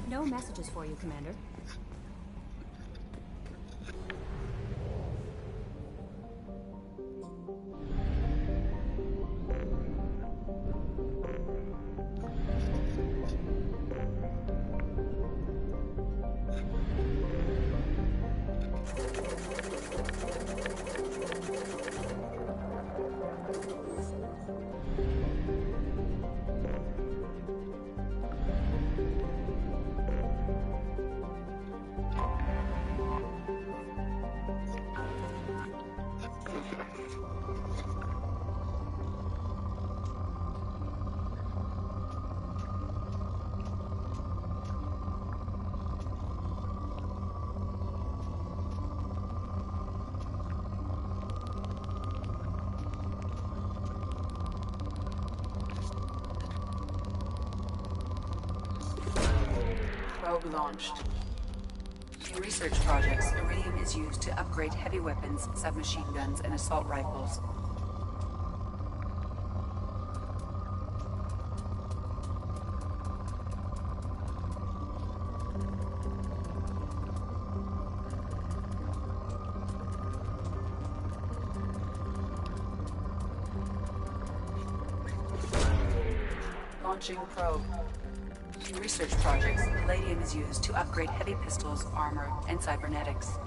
No messages for you, Commander. Probe launched. In research projects, iridium is used to upgrade heavy weapons, submachine guns, and assault rifles. Launching probe. In research projects, palladium is used to upgrade heavy pistols, armor, and cybernetics.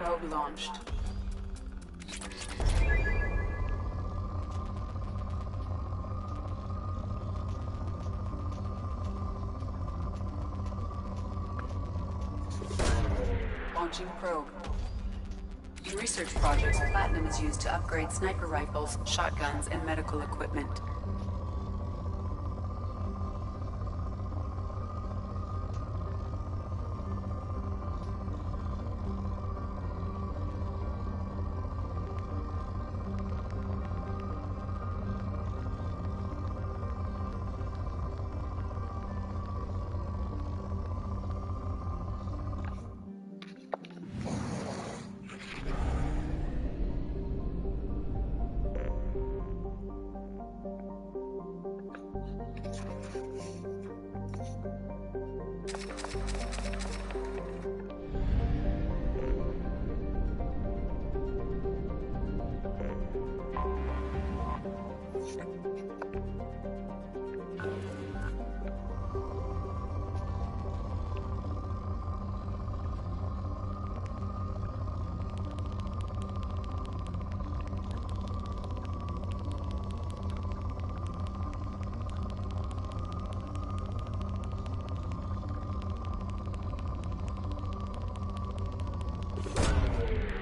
Probe launched. Launching probe. In research projects, platinum is used to upgrade sniper rifles, shotguns, and medical equipment.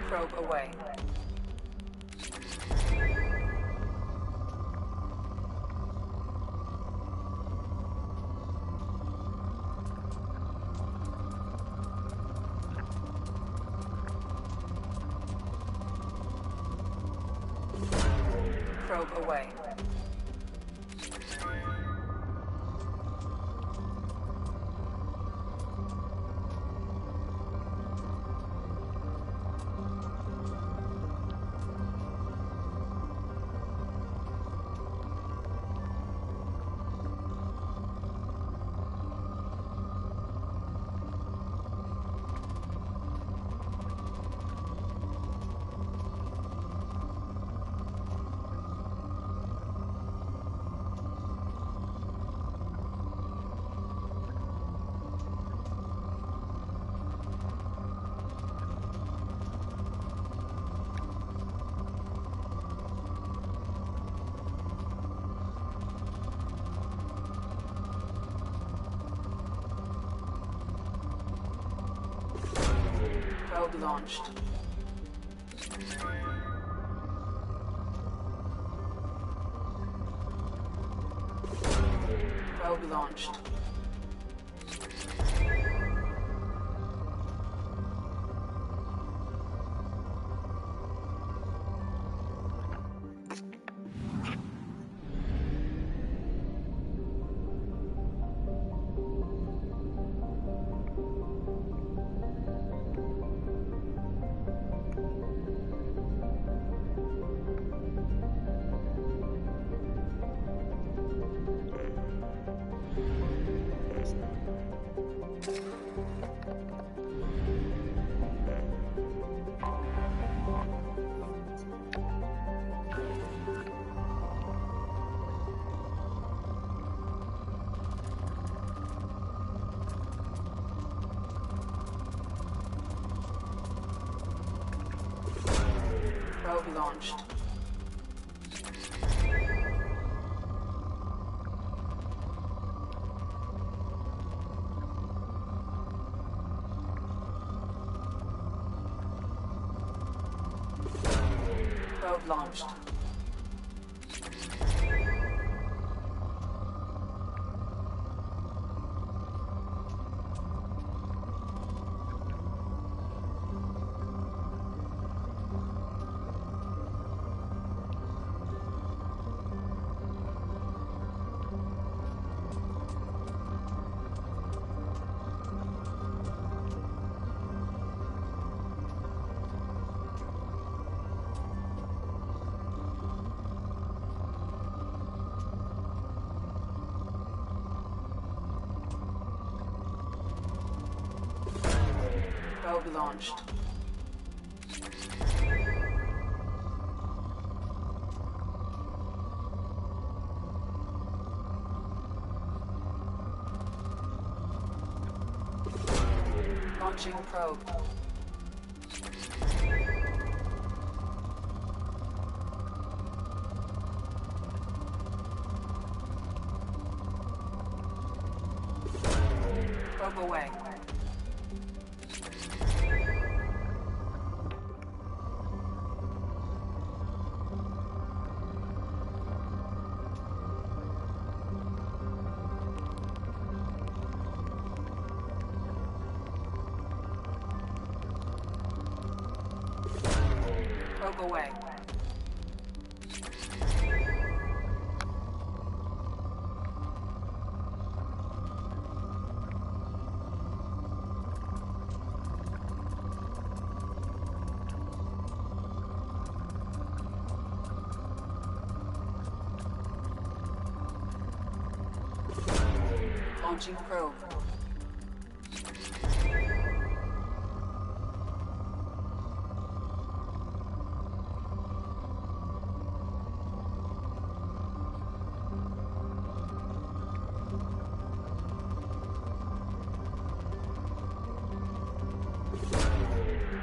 Probe away. Probe away. Probe launched. Probe launched. Probe launched. Probe launched. Probe launched. Launching probe. Probe away. Probe away. Launching probe.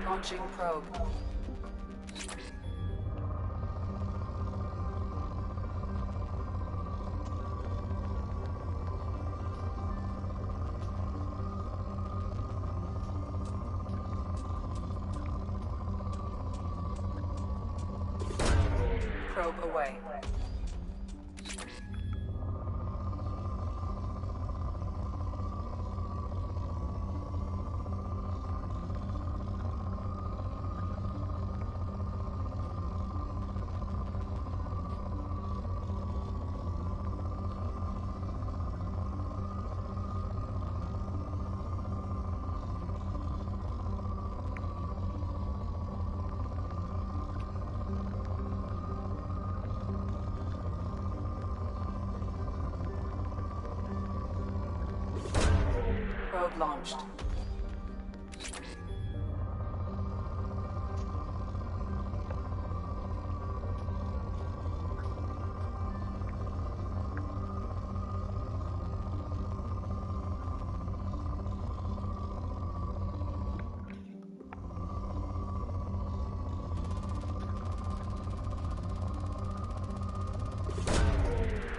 Launching probe. Probe away. Probe launched.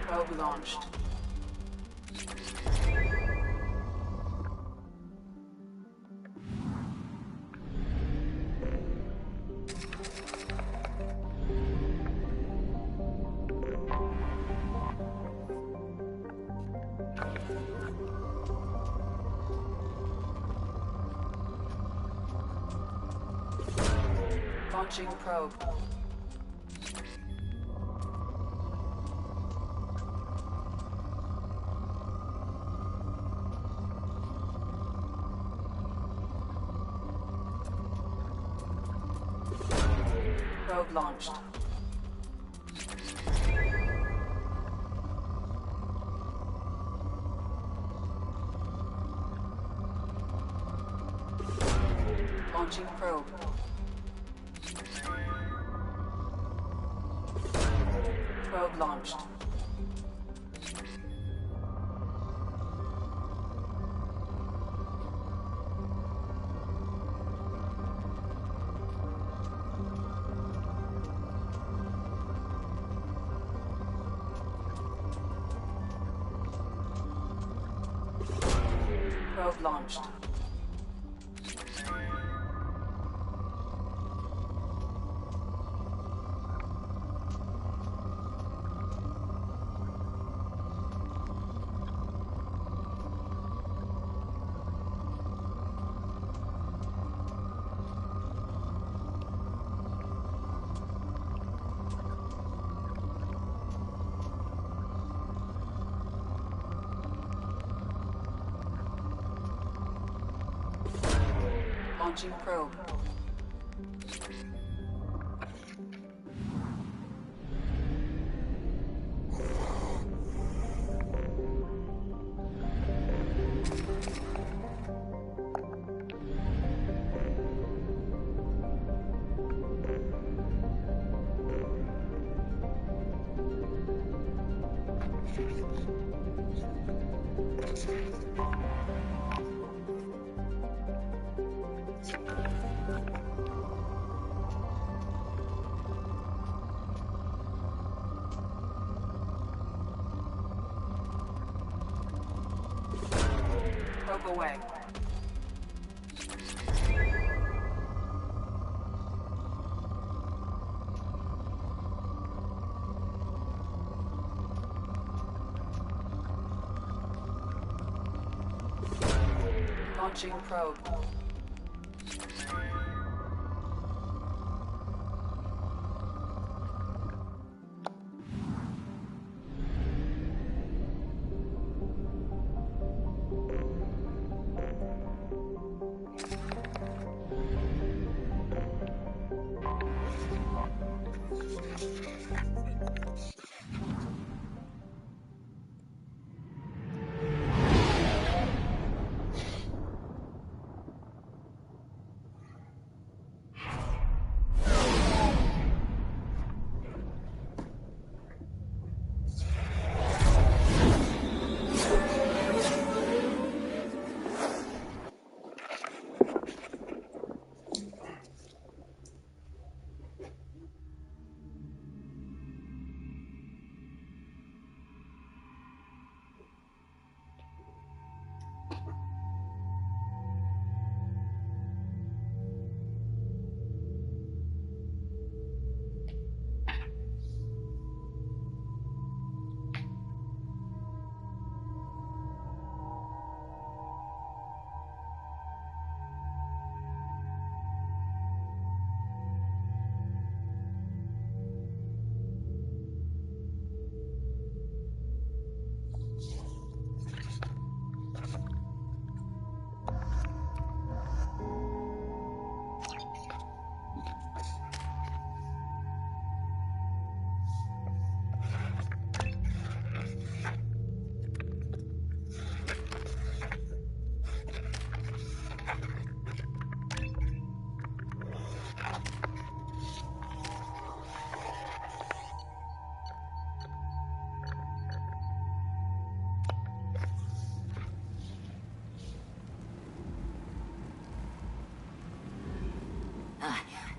Probe launched. Launching probe. Probe launched. Launching probe. Probe launched. Probe launched. Launching probe. Probe away. Launching probe.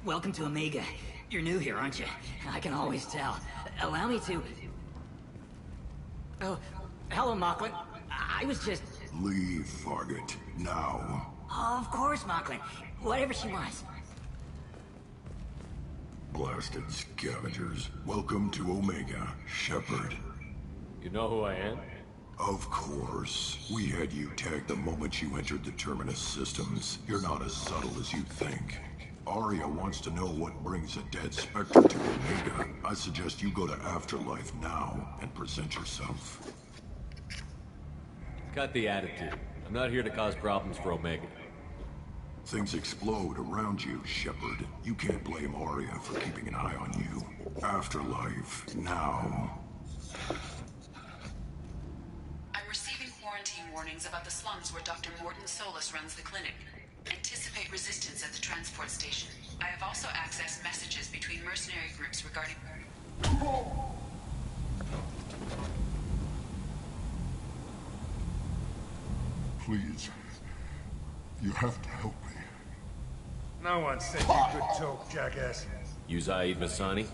Welcome to Omega. You're new here, aren't you? I can always tell. Allow me to... Oh, hello, Mocklin. I was just... Leave, Fargate. Now. Oh, of course, Mocklin. Whatever she wants. Blasted scavengers. Welcome to Omega, Shepard. You know who I am? Of course. We had you tagged the moment you entered the Terminus systems. You're not as subtle as you think. Arya wants to know what brings a dead Spectre to Omega. I suggest you go to Afterlife now and present yourself. Cut the attitude. I'm not here to cause problems for Omega. Things explode around you, Shepard. You can't blame Arya for keeping an eye on you. Afterlife, now. I'm receiving quarantine warnings about the slums where Dr. Morton Solus runs the clinic. Anticipate resistance at the transport station. I have also accessed messages between mercenary groups regarding... Please. You have to help me. No one said you could talk, jackass. You Zaid Masani?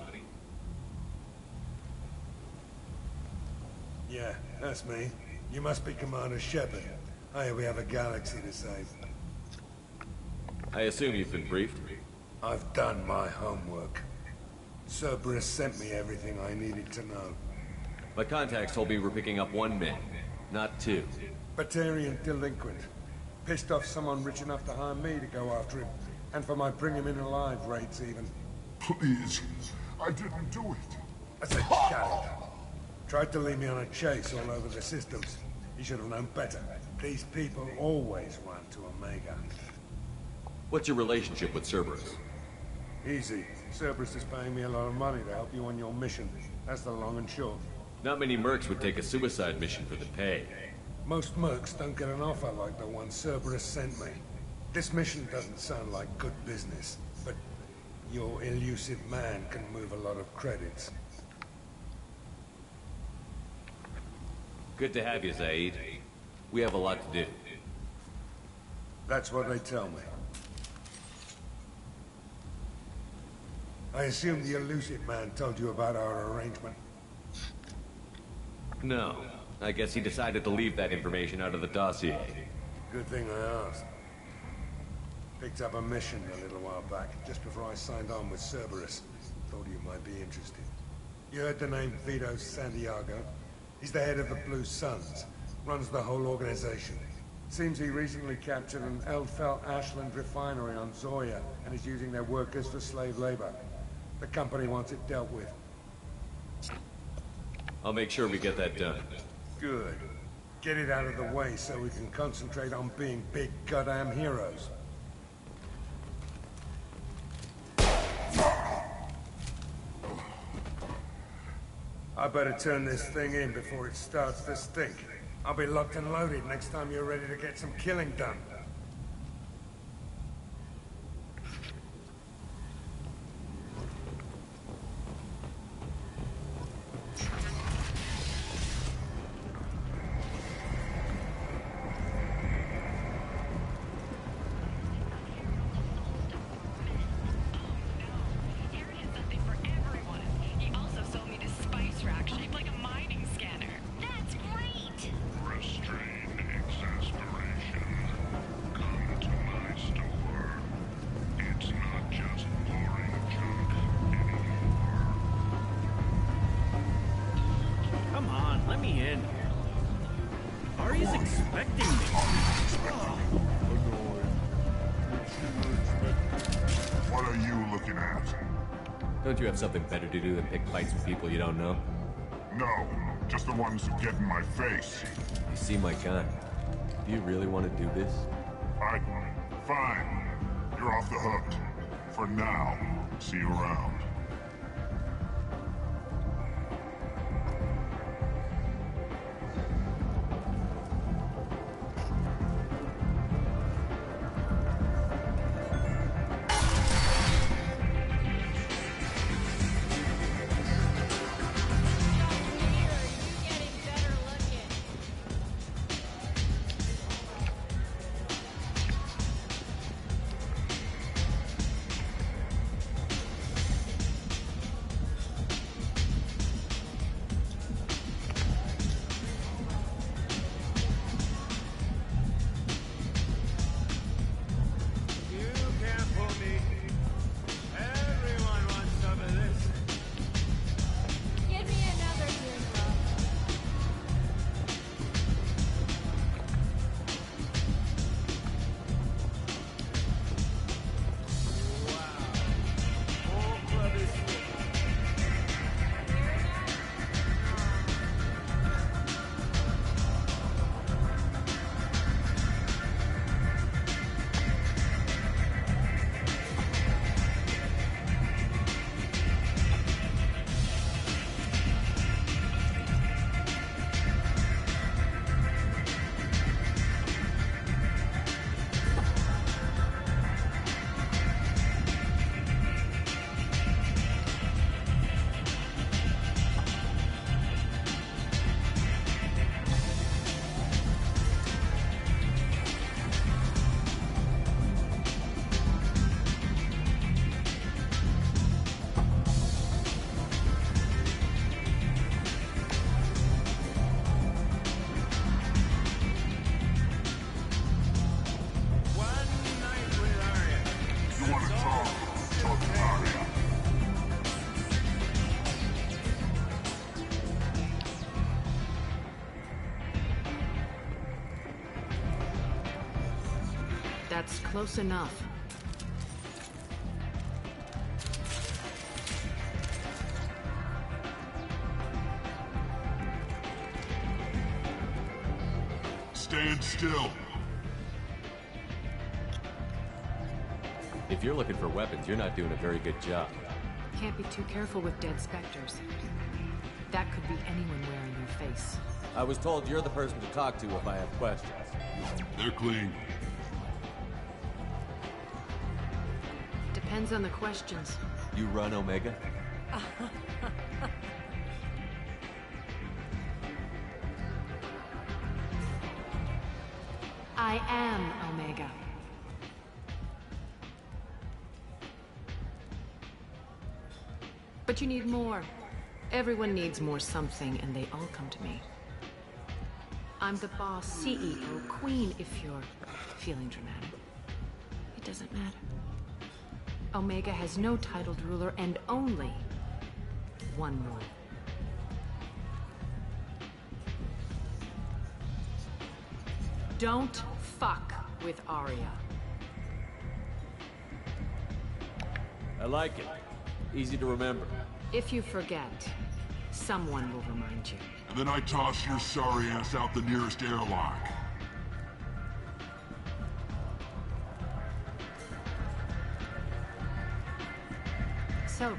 Yeah, that's me. You must be Commander Shepard. Hey, we have a galaxy to save. I assume you've been briefed? I've done my homework. Cerberus sent me everything I needed to know. My contacts told me we're picking up one man, not two. Batarian delinquent. Pissed off someone rich enough to hire me to go after him. And for my bring him in alive rates even. Please, I didn't do it. I said shut it. Tried to lead me on a chase all over the systems. He should have known better. These people always run to Omega. What's your relationship with Cerberus? Easy. Cerberus is paying me a lot of money to help you on your mission. That's the long and short. Not many mercs would take a suicide mission for the pay. Most mercs don't get an offer like the one Cerberus sent me. This mission doesn't sound like good business, but your elusive man can move a lot of credits. Good to have you, Zaid. We have a lot to do. That's what they tell me. I assume the elusive man told you about our arrangement. No. I guess he decided to leave that information out of the dossier. Good thing I asked. Picked up a mission a little while back, just before I signed on with Cerberus. Thought you might be interested. You heard the name Vito Santiago? He's the head of the Blue Suns. Runs the whole organization. Seems he recently captured an Eldfell Ashland refinery on Zoya and is using their workers for slave labor. The company wants it dealt with. I'll make sure we get that done. Good. Get it out of the way so we can concentrate on being big goddamn heroes. I better turn this thing in before it starts to stink. I'll be locked and loaded next time you're ready to get some killing done. Don't you have something better to do than pick fights with people you don't know? No, just the ones who get in my face. You see my gun. Do you really want to do this? Fine. You're off the hook. For now. See you around. That's close enough. Stand still. If you're looking for weapons, you're not doing a very good job. Can't be too careful with dead specters. That could be anyone wearing your face. I was told you're the person to talk to if I have questions. They're clean. Depends on the questions. You run Omega? I am Omega. But you need more. Everyone needs more something, and they all come to me. I'm the boss, CEO, queen, if you're feeling dramatic. It doesn't matter. Omega has no titled ruler and only one rule. Don't fuck with Arya. I like it. Easy to remember. If you forget, someone will remind you. And then I toss your sorry ass out the nearest airlock. So,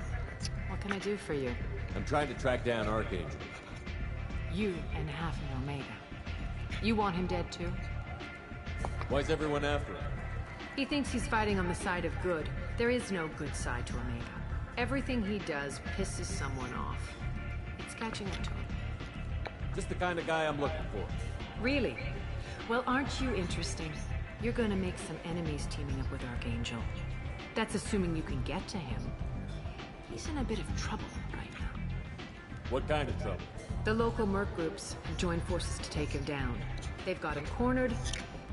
what can I do for you? I'm trying to track down Archangel. You and half of Omega. You want him dead too? Why's everyone after him? He thinks he's fighting on the side of good. There is no good side to Omega. Everything he does pisses someone off. It's catching up to him. Just the kind of guy I'm looking for. Really? Well, aren't you interesting? You're gonna make some enemies teaming up with Archangel. That's assuming you can get to him. He's in a bit of trouble right now. What kind of trouble? The local merc groups have joined forces to take him down. They've got him cornered,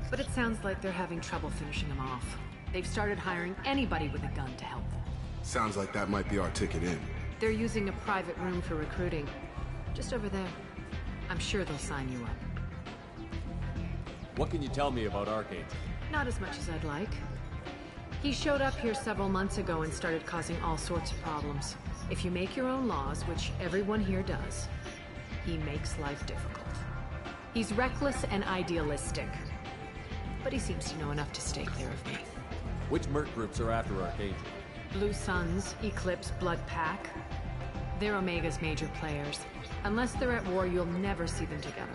but it sounds like they're having trouble finishing him off. They've started hiring anybody with a gun to help them. Sounds like that might be our ticket in. They're using a private room for recruiting. Just over there. I'm sure they'll sign you up. What can you tell me about Archangel? Not as much as I'd like. He showed up here several months ago and started causing all sorts of problems. If you make your own laws, which everyone here does, he makes life difficult. He's reckless and idealistic. But he seems to know enough to stay clear of me. Which merc groups are after Archangel? Blue Suns, Eclipse, Blood Pack. They're Omega's major players. Unless they're at war, you'll never see them together.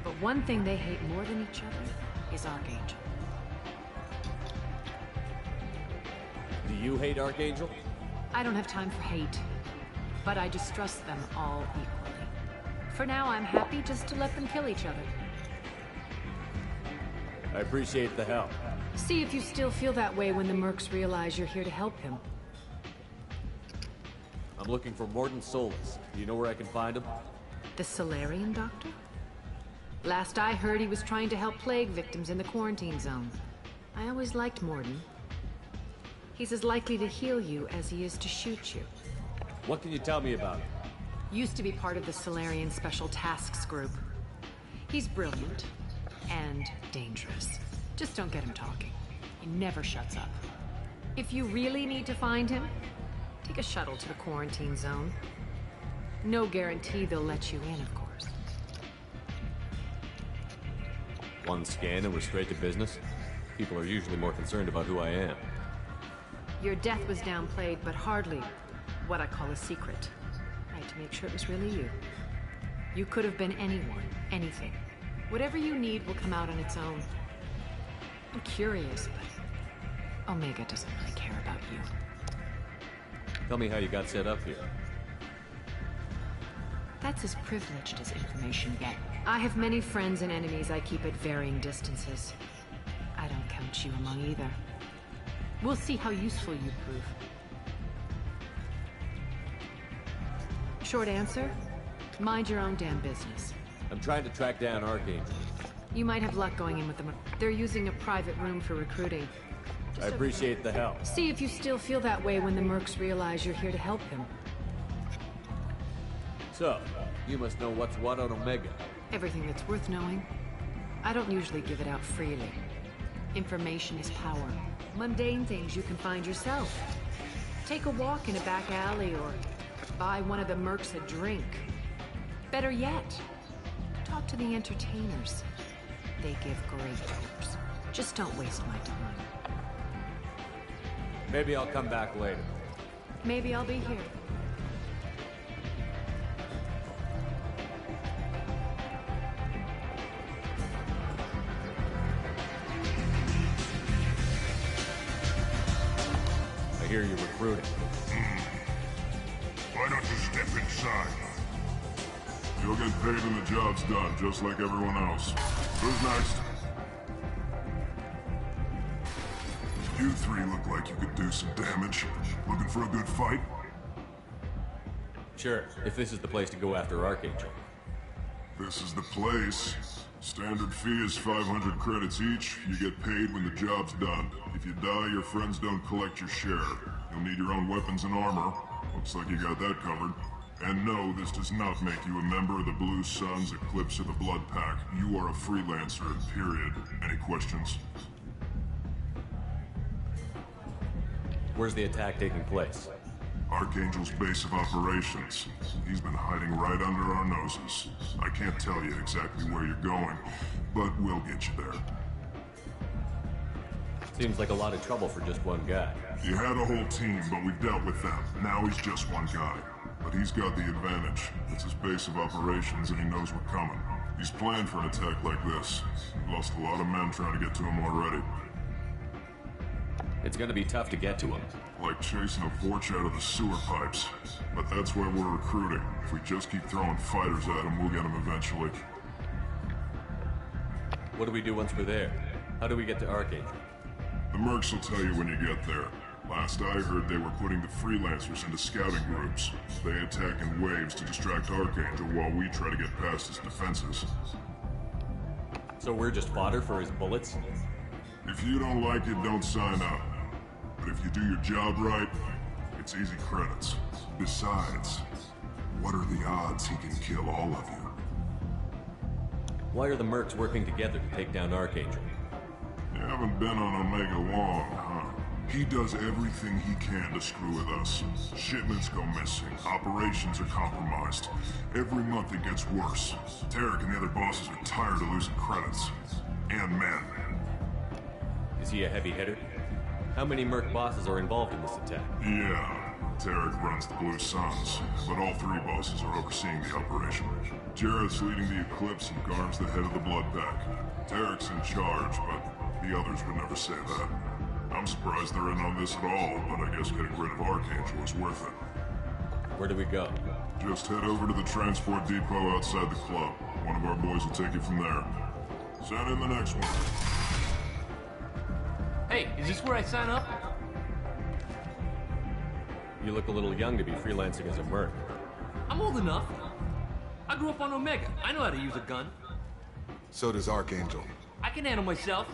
But one thing they hate more than each other is Archangel. Do you hate Archangel? I don't have time for hate, but I distrust them all equally. For now, I'm happy just to let them kill each other. I appreciate the help. See if you still feel that way when the mercs realize you're here to help him. I'm looking for Morton Solus. Do you know where I can find him? The Solarian doctor? Last I heard, he was trying to help plague victims in the quarantine zone. I always liked Morton. He's as likely to heal you as he is to shoot you. What can you tell me about him? Used to be part of the Solarian Special Tasks Group. He's brilliant and dangerous. Just don't get him talking. He never shuts up. If you really need to find him, take a shuttle to the quarantine zone. No guarantee they'll let you in, of course. One scan and we're straight to business? People are usually more concerned about who I am. Your death was downplayed, but hardly what I call a secret. I had to make sure it was really you. You could have been anyone, anything. Whatever you need will come out on its own. I'm curious, but Omega doesn't really care about you. Tell me how you got set up here. That's as privileged as information get. I have many friends and enemies I keep at varying distances. I don't count you among either. We'll see how useful you prove. Short answer? Mind your own damn business. I'm trying to track down Archangel. You might have luck going in with them. They're using a private room for recruiting. I appreciate the help. See if you still feel that way when the mercs realize you're here to help him. So, you must know what's what on Omega. Everything that's worth knowing. I don't usually give it out freely. Information is power. Mundane things you can find yourself. Take a walk in a back alley or buy one of the mercs a drink. Better yet, talk to the entertainers. They give great tours. Just don't waste my time. Maybe I'll come back later. Maybe I'll be here. I hear you're recruiting. Why don't you step inside? You'll get paid when the job's done, just like everyone else. Who's next? You three look like you could do some damage. Looking for a good fight? Sure, if this is the place to go after Archangel. This is the place. Standard fee is 500 credits each. You get paid when the job's done. If you die, your friends don't collect your share. You'll need your own weapons and armor. Looks like you got that covered. And no, this does not make you a member of the Blue Suns, Eclipse, or the Blood Pack. You are a freelancer, period. Any questions? Where's the attack taking place? Archangel's base of operations. He's been hiding right under our noses. I can't tell you exactly where you're going, but we'll get you there. Seems like a lot of trouble for just one guy. You had a whole team, but we've dealt with them. Now he's just one guy. But he's got the advantage. It's his base of operations and he knows we're coming. He's planned for an attack like this. We've lost a lot of men trying to get to him already. It's gonna be tough to get to him. Like chasing a Vorch out of the sewer pipes. But that's why we're recruiting. If we just keep throwing fighters at him, we'll get him eventually. What do we do once we're there? How do we get to Archangel? The mercs will tell you when you get there. Last I heard, they were putting the freelancers into scouting groups. They attack in waves to distract Archangel while we try to get past his defenses. So we're just fodder for his bullets? If you don't like it, don't sign up. But if you do your job right, it's easy credits. Besides, what are the odds he can kill all of you? Why are the mercs working together to take down Archangel? You haven't been on Omega long, huh? He does everything he can to screw with us. Shipments go missing, operations are compromised. Every month it gets worse. Tarek and the other bosses are tired of losing credits. And men. Is he a heavy hitter? How many merc bosses are involved in this attack? Yeah, Tarek runs the Blue Suns, but all three bosses are overseeing the operation. Jarrett's leading the Eclipse and Garm's the head of the Blood Pack. Tarek's in charge, but the others would never say that. I'm surprised they're in on this at all, but I guess getting rid of Archangel is worth it. Where do we go? Just head over to the transport depot outside the club. One of our boys will take you from there. Send in the next one. Hey, is this where I sign up? You look a little young to be freelancing as a merc. I'm old enough. I grew up on Omega. I know how to use a gun. So does Archangel. I can handle myself.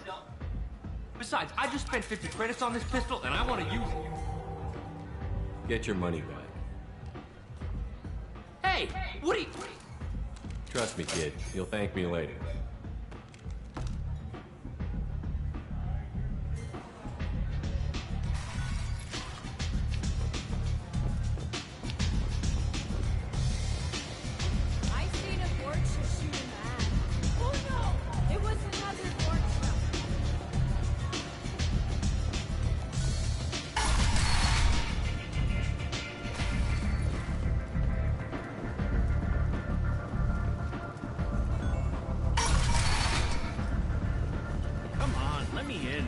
Besides, I just spent 50 credits on this pistol, and I want to use it. Get your money back. Hey, what are you... Trust me, kid. You'll thank me later. I seen a Vorch shoot a man. Oh no! It was another Vorch. Come on, let me in.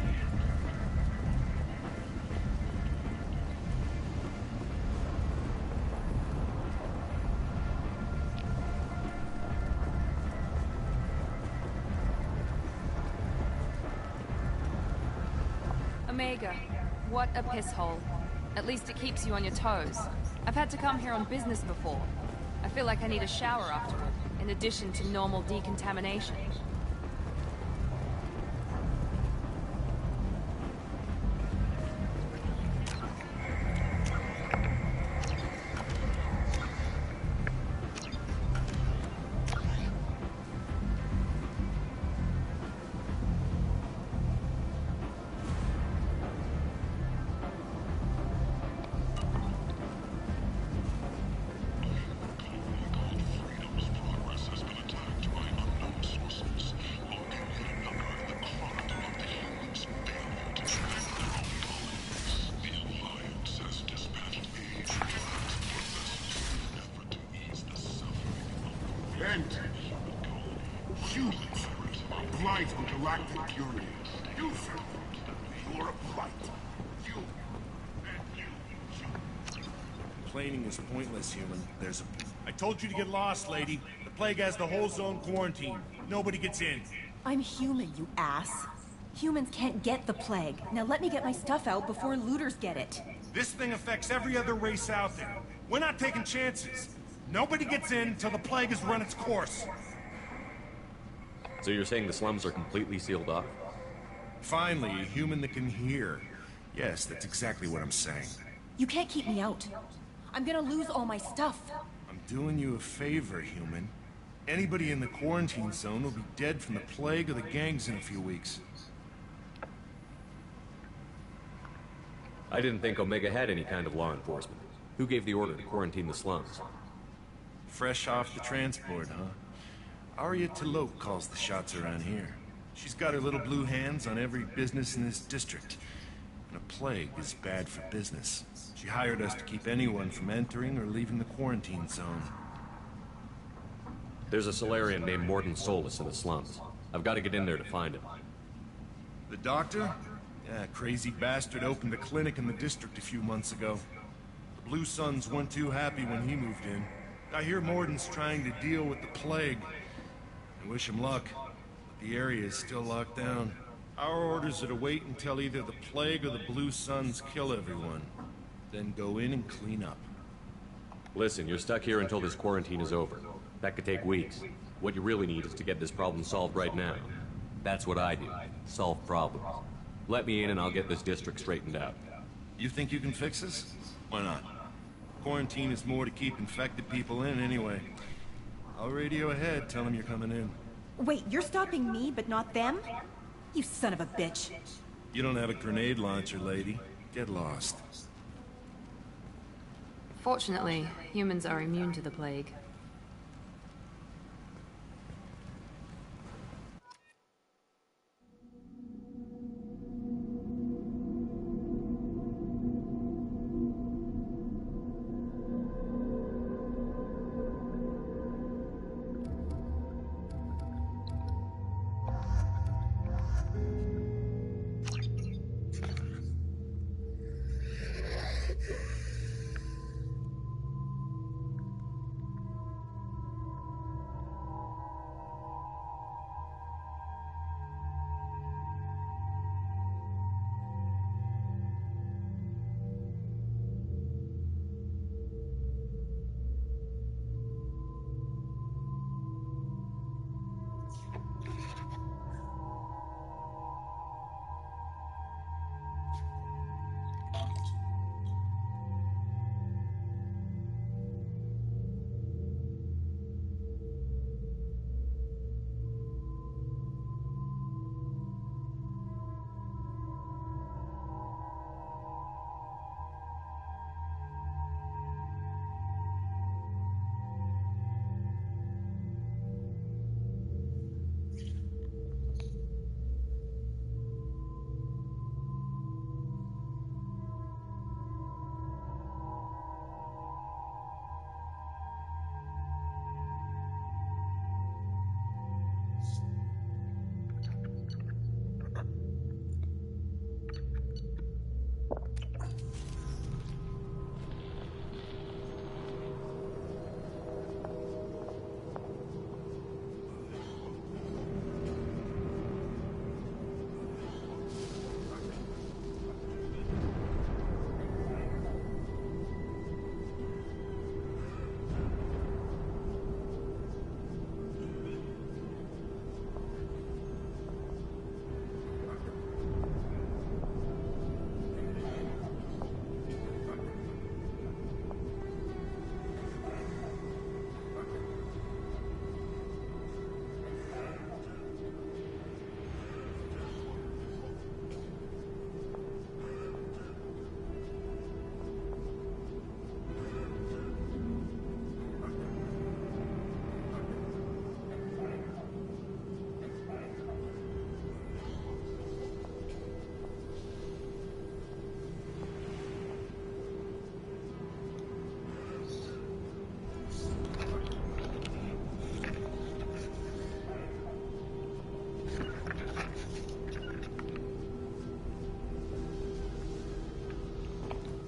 Omega, what a piss hole. At least it keeps you on your toes. I've had to come here on business before. I feel like I need a shower afterward, in addition to normal decontamination. humans. Blight on galactic purity. You, sir. You're a blight. You. And you. Complaining is pointless, human. I told you to get lost, lady. The plague has the whole zone quarantined. Nobody gets in. I'm human, you ass. Humans can't get the plague. Now let me get my stuff out before looters get it. This thing affects every other race out there. We're not taking chances. Nobody gets in until the plague has run its course. So you're saying the slums are completely sealed off? Finally, a human that can hear. Yes, that's exactly what I'm saying. You can't keep me out. I'm gonna lose all my stuff. I'm doing you a favor, human. Anybody in the quarantine zone will be dead from the plague or the gangs in a few weeks. I didn't think Omega had any kind of law enforcement. Who gave the order to quarantine the slums? Fresh off the transport, huh? Arya T'Loak calls the shots around here. She's got her little blue hands on every business in this district. And a plague is bad for business. She hired us to keep anyone from entering or leaving the quarantine zone. There's a Solarian named Morton Solus in the slums. I've got to get in there to find him. The doctor? Yeah, crazy bastard opened a clinic in the district a few months ago. The Blue Suns weren't too happy when he moved in. I hear Morton's trying to deal with the plague. I wish him luck, but the area is still locked down. Our orders are to wait until either the plague or the Blue Suns kill everyone. Then go in and clean up. Listen, you're stuck here until this quarantine is over. That could take weeks. What you really need is to get this problem solved right now. That's what I do. Solve problems. Let me in and I'll get this district straightened out. You think you can fix this? Why not? Quarantine is more to keep infected people in anyway. I'll radio ahead, tell them you're coming in. Wait, you're stopping me, but not them? You son of a bitch. You don't have a grenade launcher, lady. Get lost. Fortunately, humans are immune to the plague.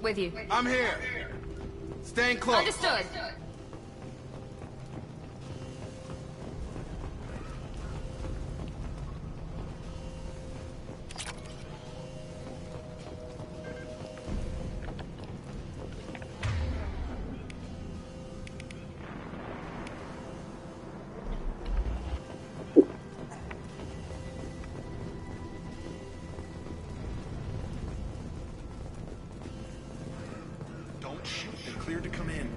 With you. I'm here. Staying close. Understood. Don't shoot. They're cleared to come in.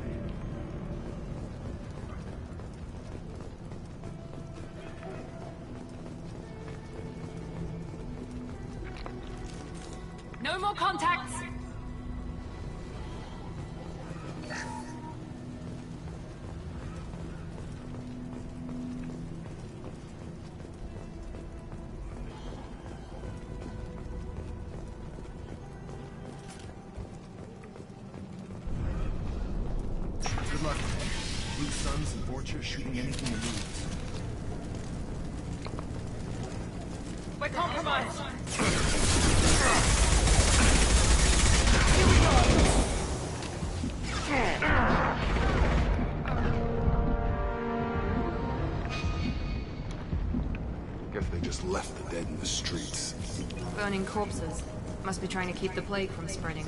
No more contacts! Good luck. Blue Suns and Vorcha shooting anything that moves. We're compromised! Guess they just left the dead in the streets. Burning corpses. Must be trying to keep the plague from spreading.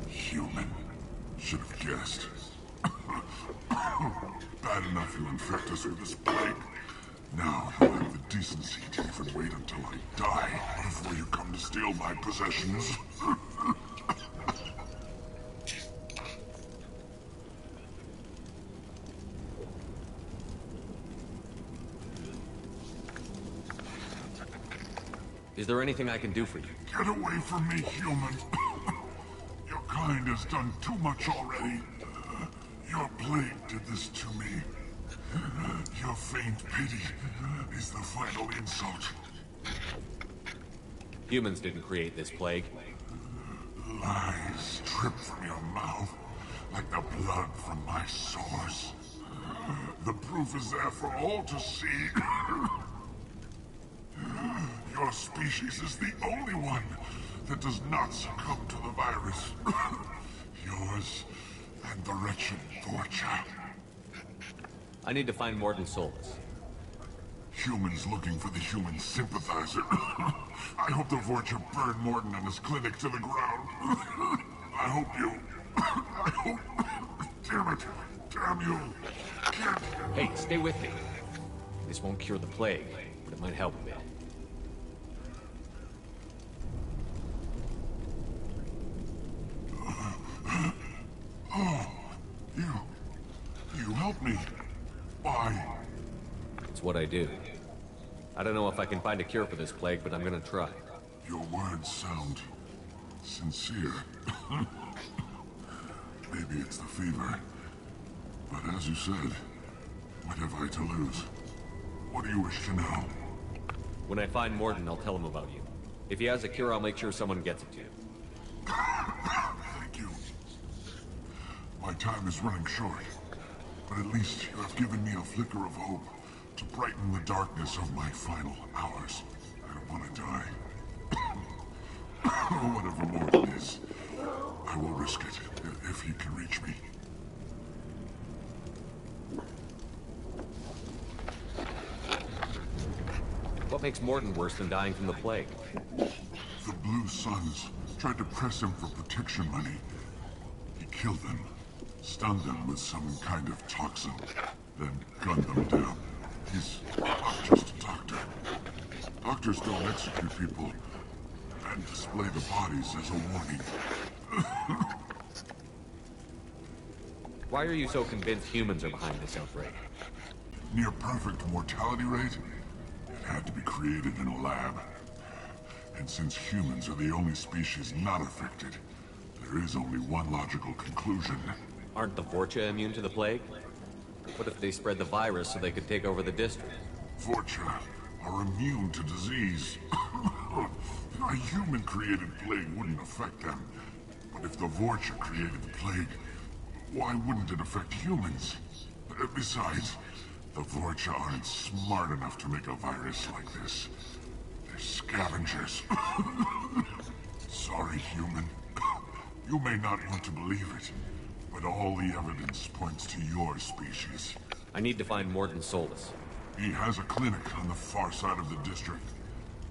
Human. Should have guessed. Bad enough you infect us with this plague. Now you have the decency to even wait until I die before you come to steal my possessions. Is there anything I can do for you? Get away from me, human. Your kind has done too much already. Your plague did this to me. Your faint pity is the final insult. Humans didn't create this plague. Lies drip from your mouth like the blood from my sores. The proof is there for all to see. Your species is the only one that does not succumb to the virus. Yours and the wretched Vorcha. I need to find Morton Solus. Humans looking for the human sympathizer. I hope the Vorcha burn Morton and his clinic to the ground. I hope you... I hope... Damn it. Damn you. Can't... Hey, stay with me. This won't cure the plague, but it might help a bit. Oh, you helped me. Why? It's what I do. I don't know if I can find a cure for this plague, but I'm gonna try. Your words sound sincere. Maybe it's the fever. But as you said, what have I to lose? What do you wish to know? When I find Morton, I'll tell him about you. If he has a cure, I'll make sure someone gets it to you. Thank you. My time is running short, but at least you have given me a flicker of hope to brighten the darkness of my final hours. I don't want to die. Whatever Morton is, I will risk it if he can reach me. What What makes Morton worse than dying from the plague? The Blue Suns tried to press him for protection money. He killed them, stunned them with some kind of toxin, then gunned them down. He's not just a doctor. Doctors don't execute people and display the bodies as a warning. Why are you so convinced humans are behind this outbreak? Near perfect mortality rate? It had to be created in a lab. And since humans are the only species not affected, there is only one logical conclusion. Aren't the Vorcha immune to the plague? What if they spread the virus so they could take over the district? Vorcha are immune to disease. A human-created plague wouldn't affect them. But if the Vorcha created the plague, why wouldn't it affect humans? Besides, the Vorcha aren't smart enough to make a virus like this. They're scavengers. Sorry, human. You may not want to believe it, but all the evidence points to your species. I need to find Morton Solus. He has a clinic on the far side of the district.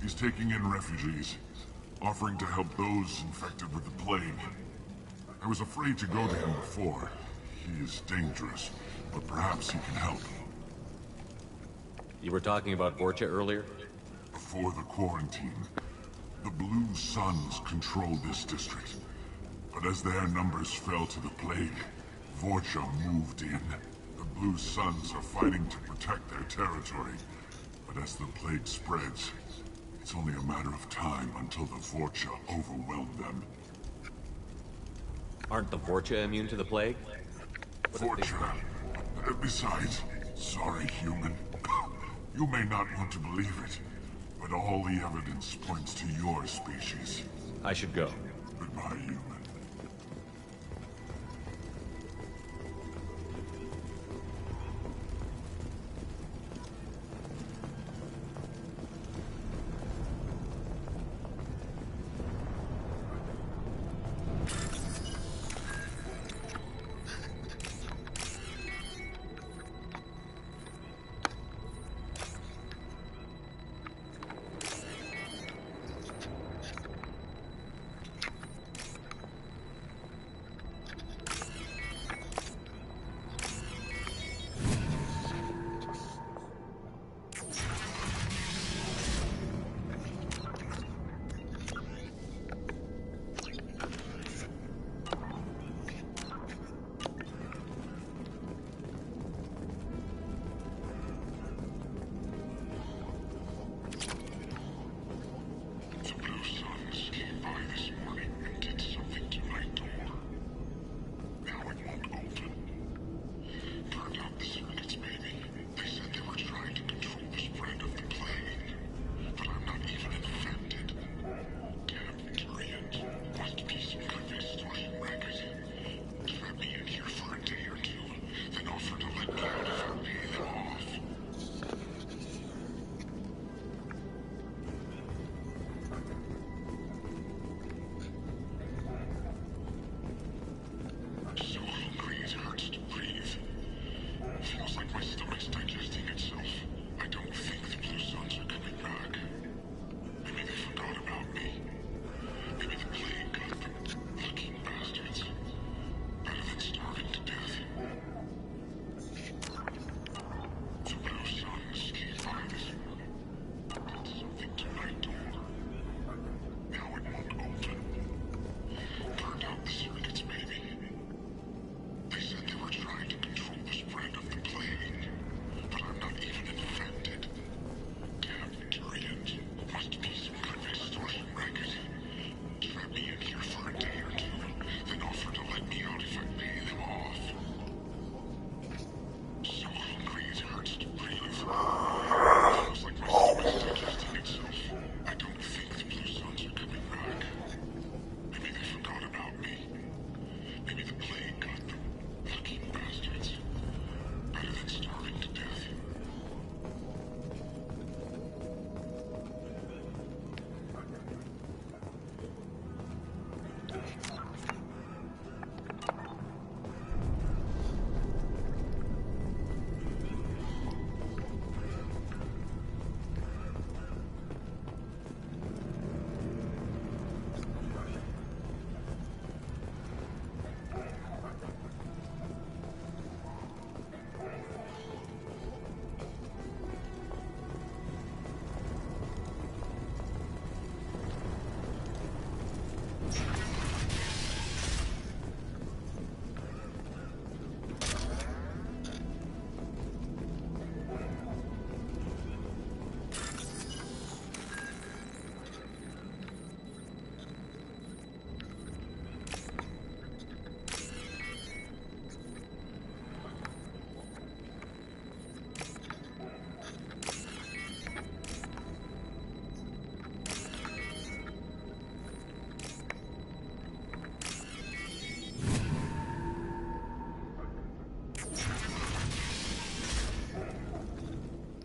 He's taking in refugees, offering to help those infected with the plague. I was afraid to go to him before. He is dangerous, but perhaps he can help. You were talking about Vorcha earlier? Before the quarantine, the Blue Suns controlled this district. But as their numbers fell to the plague, Vorcha moved in. The Blue Suns are fighting to protect their territory. But as the plague spreads, it's only a matter of time until the Vorcha overwhelm them. Aren't the Vorcha immune to the plague? Vorcha. Besides, sorry, human. You may not want to believe it, but all the evidence points to your species. I should go. Goodbye, human.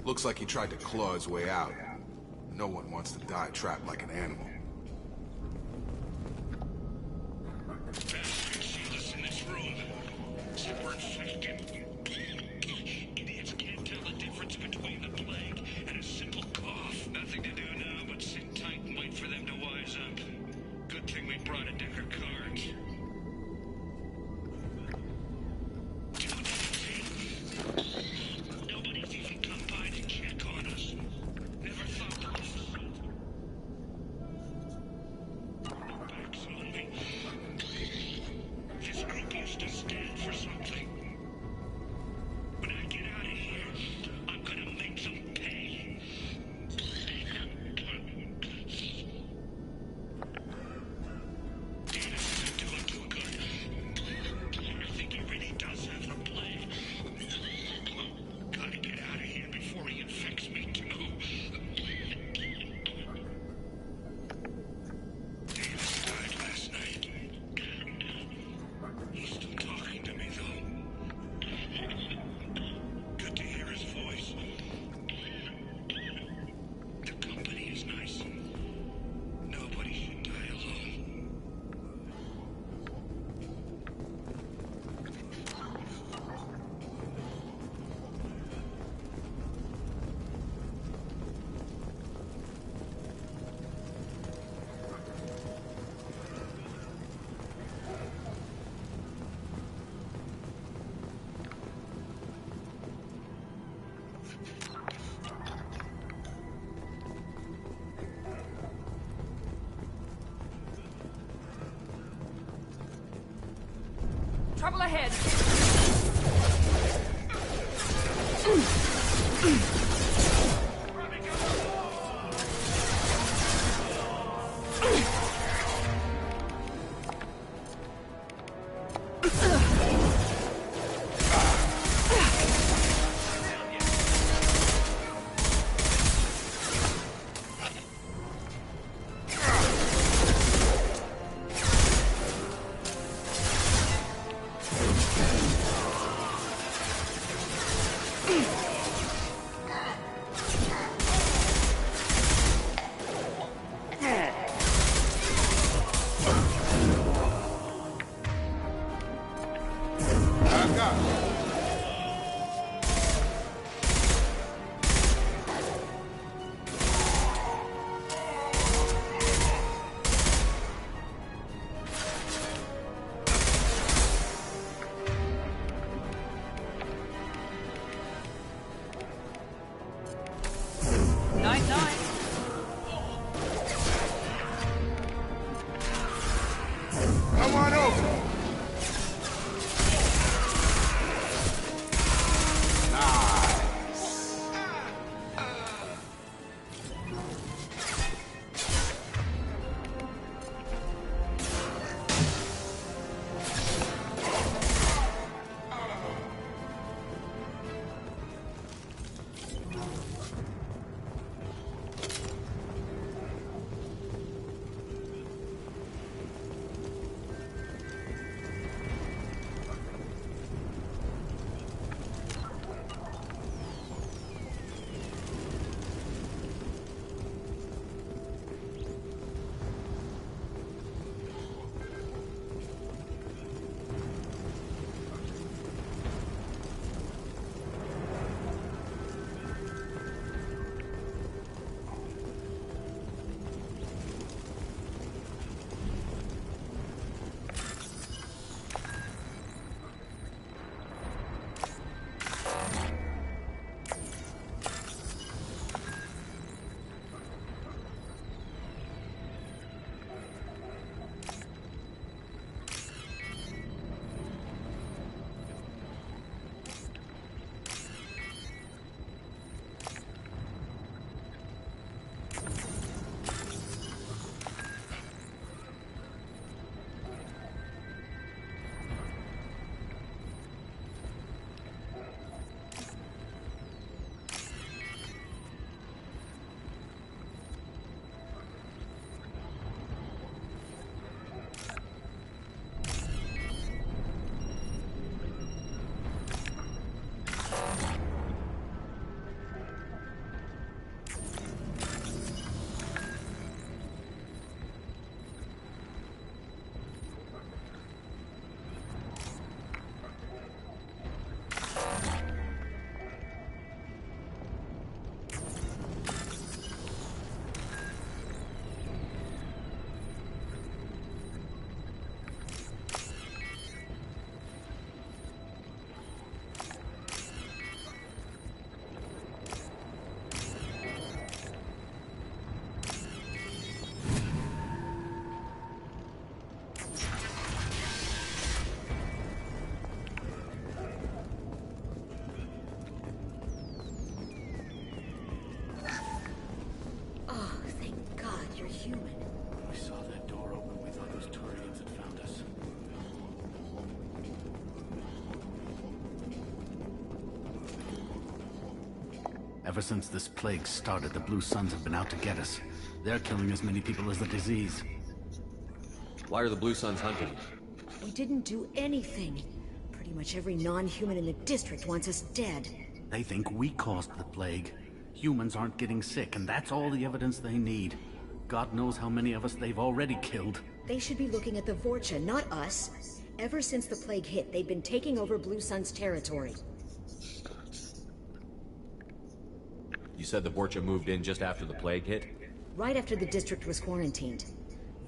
Looks like he tried to claw his way out. No one wants to die trapped like an animal. Bastards sealed us in this room. Shepard faked it. Idiots can't tell the difference between the plague and a simple cough. Nothing to do now but sit tight and wait for them to wise up. Good thing we brought a deck of cards. Nobody's even come by to check on us. Never thought that this was... Backs on me. This group used to stand for something. When I get out of here, I'm gonna make them pay. Davis isn't doing too good. I think he really does have the plague. Gotta get out of here before he infects me too. Davis died last night. He's still talking to me, though. Good to hear his voice. The company is nice. Nobody should die alone. Trouble ahead. Night-night. Come on over. Ever since this plague started, the Blue Suns have been out to get us. They're killing as many people as the disease. Why are the Blue Suns hunting you? We didn't do anything. Pretty much every non-human in the district wants us dead. They think we caused the plague. Humans aren't getting sick, and that's all the evidence they need. God knows how many of us they've already killed. They should be looking at the Vorcha, not us. Ever since the plague hit, they've been taking over Blue Sun's territory. You said the Vorcha moved in just after the plague hit? Right after the district was quarantined.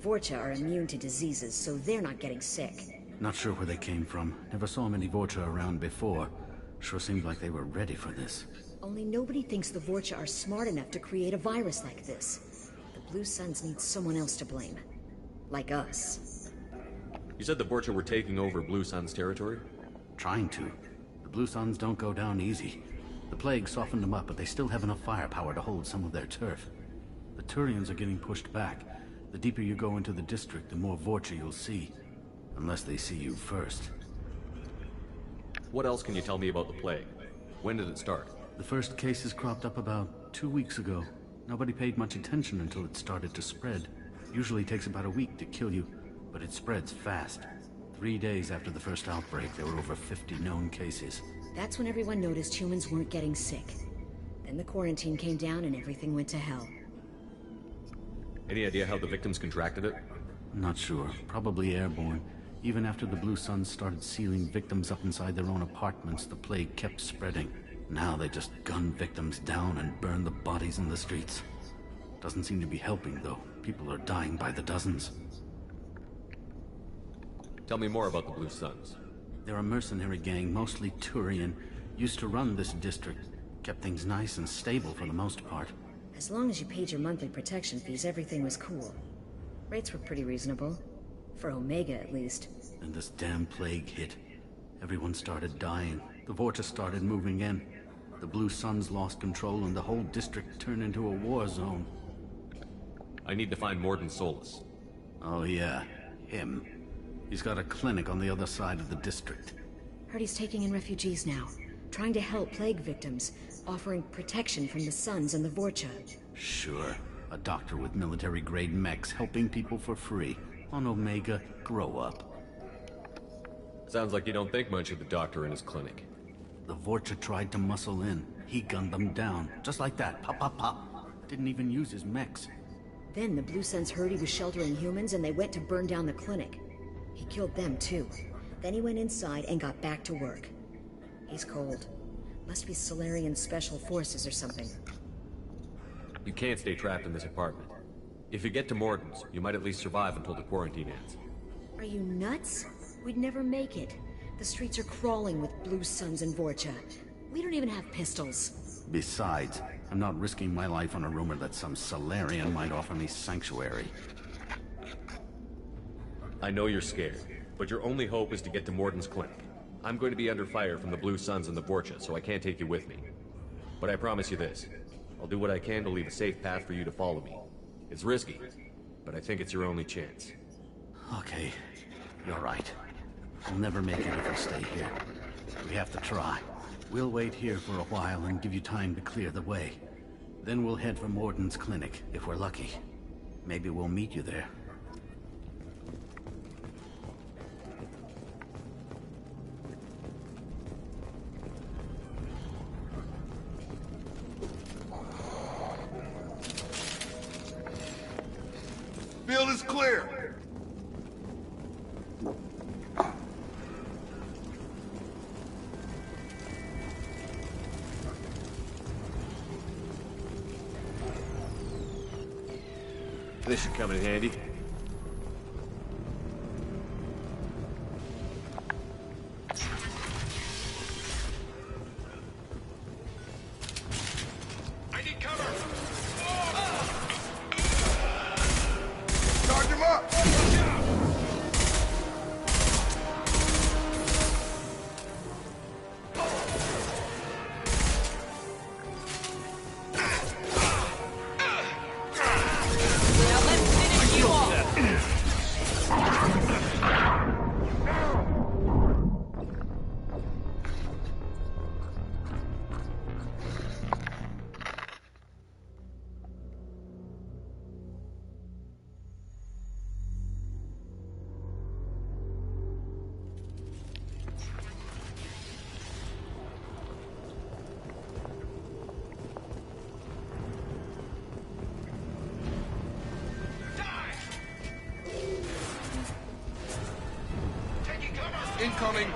Vorcha are immune to diseases, so they're not getting sick. Not sure where they came from. Never saw many Vorcha around before. Sure seemed like they were ready for this. Only nobody thinks the Vorcha are smart enough to create a virus like this. The Blue Suns need someone else to blame. Like us. You said the Vorcha were taking over Blue Sun's territory? Trying to. The Blue Suns don't go down easy. The plague softened them up, but they still have enough firepower to hold some of their turf. The Turians are getting pushed back. The deeper you go into the district, the more Vorcha you'll see. Unless they see you first. What else can you tell me about the plague? When did it start? The first cases cropped up about 2 weeks ago. Nobody paid much attention until it started to spread. Usually takes about a week to kill you, but it spreads fast. 3 days after the first outbreak, there were over 50 known cases. That's when everyone noticed humans weren't getting sick. Then the quarantine came down and everything went to hell. Any idea how the victims contracted it? Not sure. Probably airborne. Even after the Blue Suns started sealing victims up inside their own apartments, the plague kept spreading. Now they just gun victims down and burn the bodies in the streets. Doesn't seem to be helping, though. People are dying by the dozens. Tell me more about the Blue Suns. They're a mercenary gang, mostly Turian. Used to run this district. Kept things nice and stable for the most part. As long as you paid your monthly protection fees, everything was cool. Rates were pretty reasonable. For Omega, at least. And this damn plague hit. Everyone started dying. The Vorcha started moving in. The Blue Suns lost control and the whole district turned into a war zone. I need to find Morden Solus. Oh yeah, him. He's got a clinic on the other side of the district. Heard he's taking in refugees now. Trying to help plague victims. Offering protection from the Suns and the Vorcha. Sure. A doctor with military-grade mechs helping people for free. On Omega, grow up. Sounds like you don't think much of the doctor in his clinic. The Vorcha tried to muscle in. He gunned them down. Just like that. Pop, pop, pop. Didn't even use his mechs. Then the Blue Suns heard he was sheltering humans and they went to burn down the clinic. He killed them too. Then he went inside and got back to work. He's cold. Must be Solarian Special Forces or something. You can't stay trapped in this apartment. If you get to Morden's, you might at least survive until the quarantine ends. Are you nuts? We'd never make it. The streets are crawling with Blue Suns and Vorcha. We don't even have pistols. Besides, I'm not risking my life on a rumor that some Solarian might offer me sanctuary. I know you're scared, but your only hope is to get to Morden's clinic. I'm going to be under fire from the Blue Suns and the Vorcha, so I can't take you with me. But I promise you this. I'll do what I can to leave a safe path for you to follow me. It's risky, but I think it's your only chance. Okay, you're right. We'll never make it if we stay here. We have to try. We'll wait here for a while and give you time to clear the way. Then we'll head for Morden's clinic, if we're lucky. Maybe we'll meet you there. Field is clear. This should come in handy. I need cover. Charge him up. Now let's finish you off. incoming!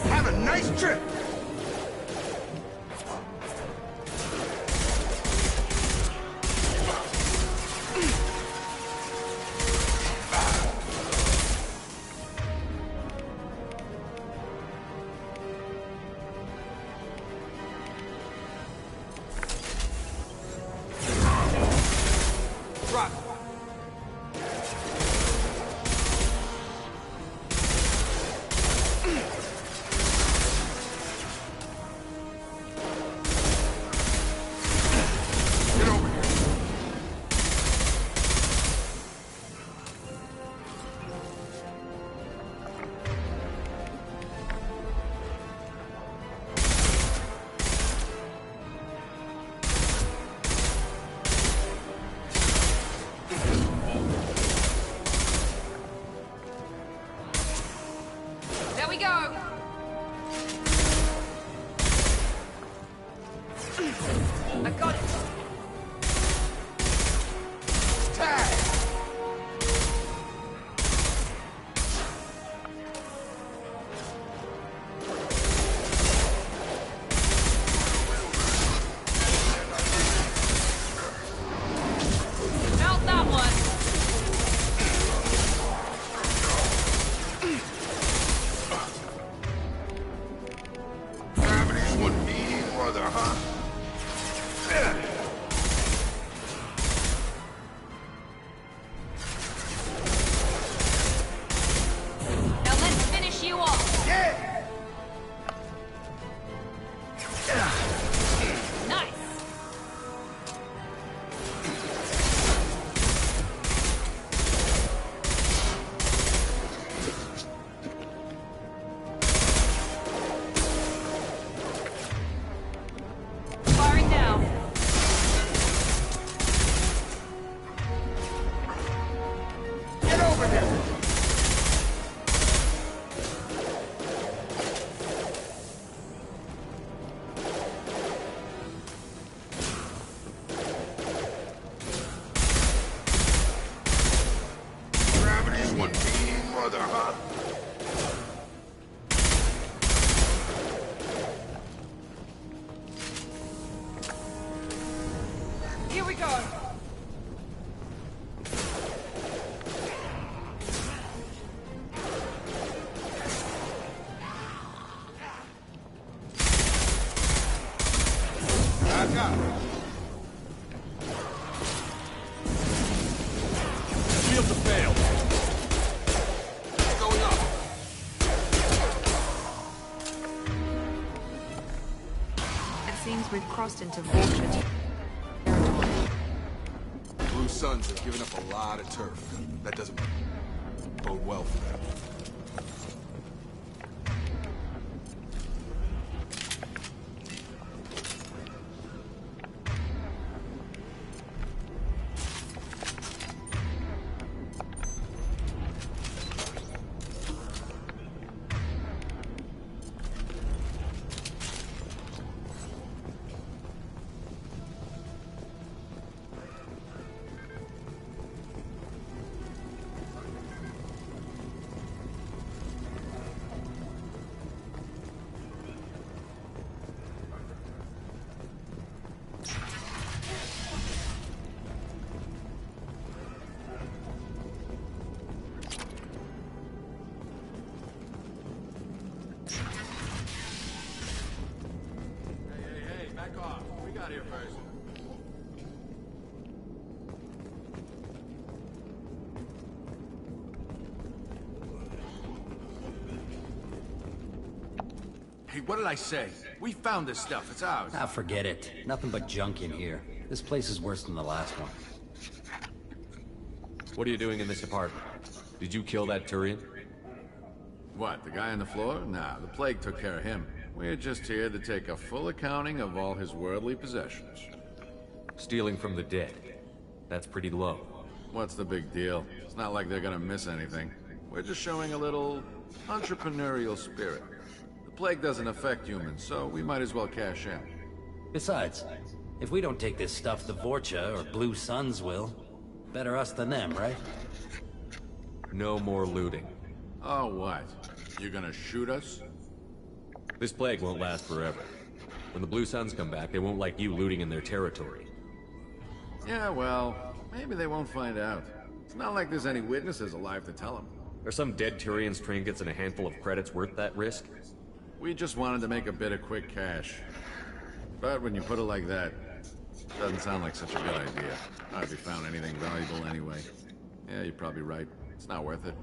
Have a nice trip! Drop! Get over here! There we go! I got it! Tag! Felt that one! Gravity's one mean mother, huh? Now let's finish you off! Yeah! Nice! Firing now. Get over here! Gravity's one mean mother, huh? Here we go! Back up! Shields have failed. Going up! It seems we've crossed into Vulture territory. Blue Suns have given up a lot of turf. That doesn't bode well for them. Hey, what did I say? We found this stuff. It's ours. Ah, forget it. Nothing but junk in here. This place is worse than the last one. What are you doing in this apartment? Did you kill that Turian? What, the guy on the floor? Nah, the plague took care of him. We're just here to take a full accounting of all his worldly possessions. Stealing from the dead. That's pretty low. What's the big deal? It's not like they're gonna miss anything. We're just showing a little entrepreneurial spirit. The plague doesn't affect humans, so we might as well cash in. Besides, if we don't take this stuff, the Vorcha or Blue Suns will. Better us than them, right? No more looting. Oh, what? You gonna shoot us? This plague won't last forever. When the Blue Suns come back, they won't like you looting in their territory. Yeah, well, maybe they won't find out. It's not like there's any witnesses alive to tell them. Are some dead Turians' trinkets and a handful of credits worth that risk? We just wanted to make a bit of quick cash. But when you put it like that, it doesn't sound like such a good idea. Not if you found anything valuable anyway. Yeah, you're probably right. It's not worth it.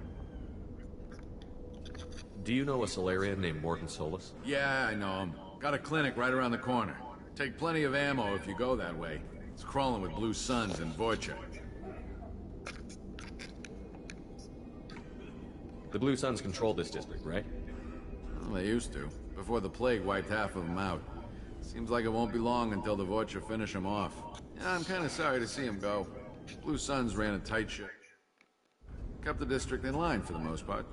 Do you know a Solarian named Morton Solus? Yeah, I know him. Got a clinic right around the corner. Take plenty of ammo if you go that way. It's crawling with Blue Suns and Vorcha. The Blue Suns control this district, right? Well, they used to, before the plague wiped half of them out. Seems like it won't be long until the Vorcha finish them off. Yeah, I'm kind of sorry to see them go. Blue Suns ran a tight ship. Kept the district in line for the most part.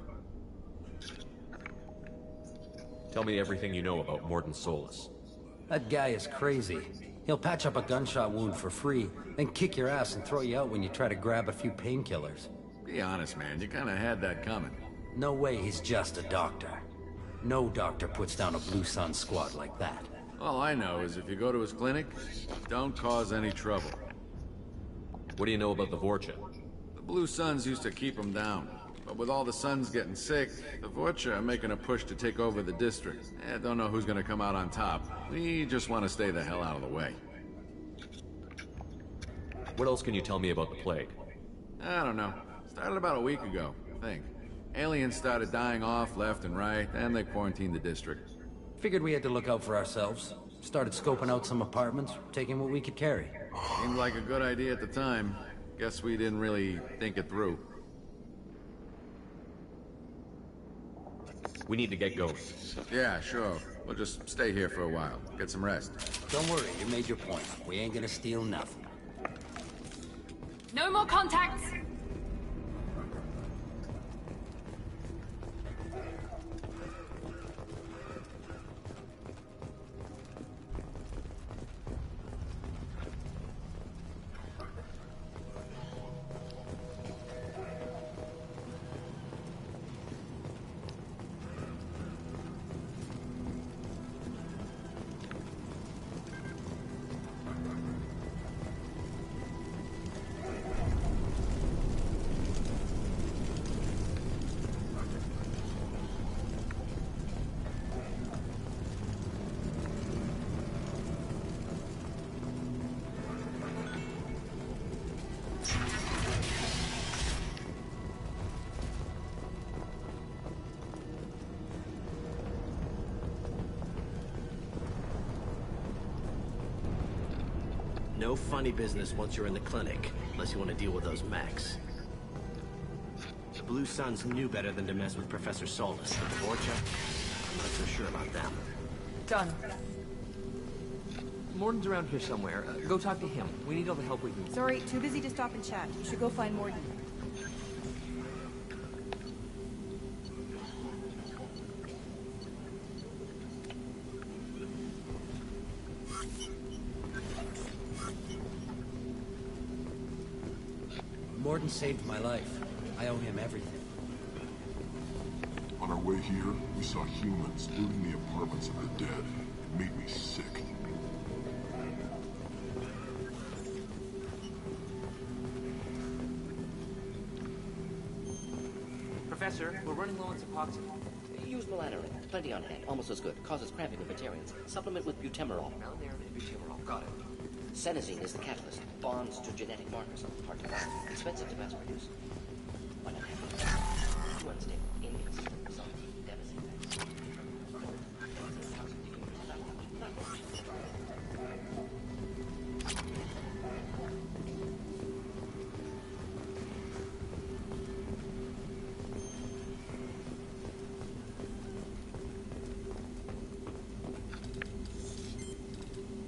Tell me everything you know about Morton Solus. That guy is crazy. He'll patch up a gunshot wound for free, then kick your ass and throw you out when you try to grab a few painkillers. Be honest, man. You kind of had that coming. No way he's just a doctor. No doctor puts down a Blue Sun squad like that. All I know is if you go to his clinic, don't cause any trouble. What do you know about the Vorcha? The Blue Suns used to keep them down. But with all the Suns getting sick, the Vorcha are making a push to take over the district. Don't know who's gonna come out on top. We just want to stay the hell out of the way. What else can you tell me about the plague? I don't know. Started about a week ago, I think. Aliens started dying off left and right, and they quarantined the district. Figured we had to look out for ourselves. Started scoping out some apartments, taking what we could carry. Seemed like a good idea at the time. Guess we didn't really think it through. We need to get going. Yeah, sure. We'll just stay here for a while. Get some rest. Don't worry, you made your point. We ain't gonna steal nothing. No more contacts! No funny business once you're in the clinic, unless you want to deal with those mechs. The Blue Suns knew better than to mess with Professor Solus. But the Vorcha, I'm not so sure about them. Done. Morton's around here somewhere. Go talk to him. We need all the help we can. Sorry, too busy to stop and chat. You should go find Morton. Morton saved my life. I owe him everything. On our way here, we saw humans looting the apartments of the dead. It made me sick. Professor, we're running low on epoxy. Use melanorin. Plenty on hand. Almost as good. Causes cramping in vegetarians. Supplement with butemerol. Melanorin and butemerol. Got it. Senesine is the catalyst. Bonds to genetic markers. Hard to find. Expensive to mass produce. Why not have it? Too unstable. Inconsistent results. Devastating.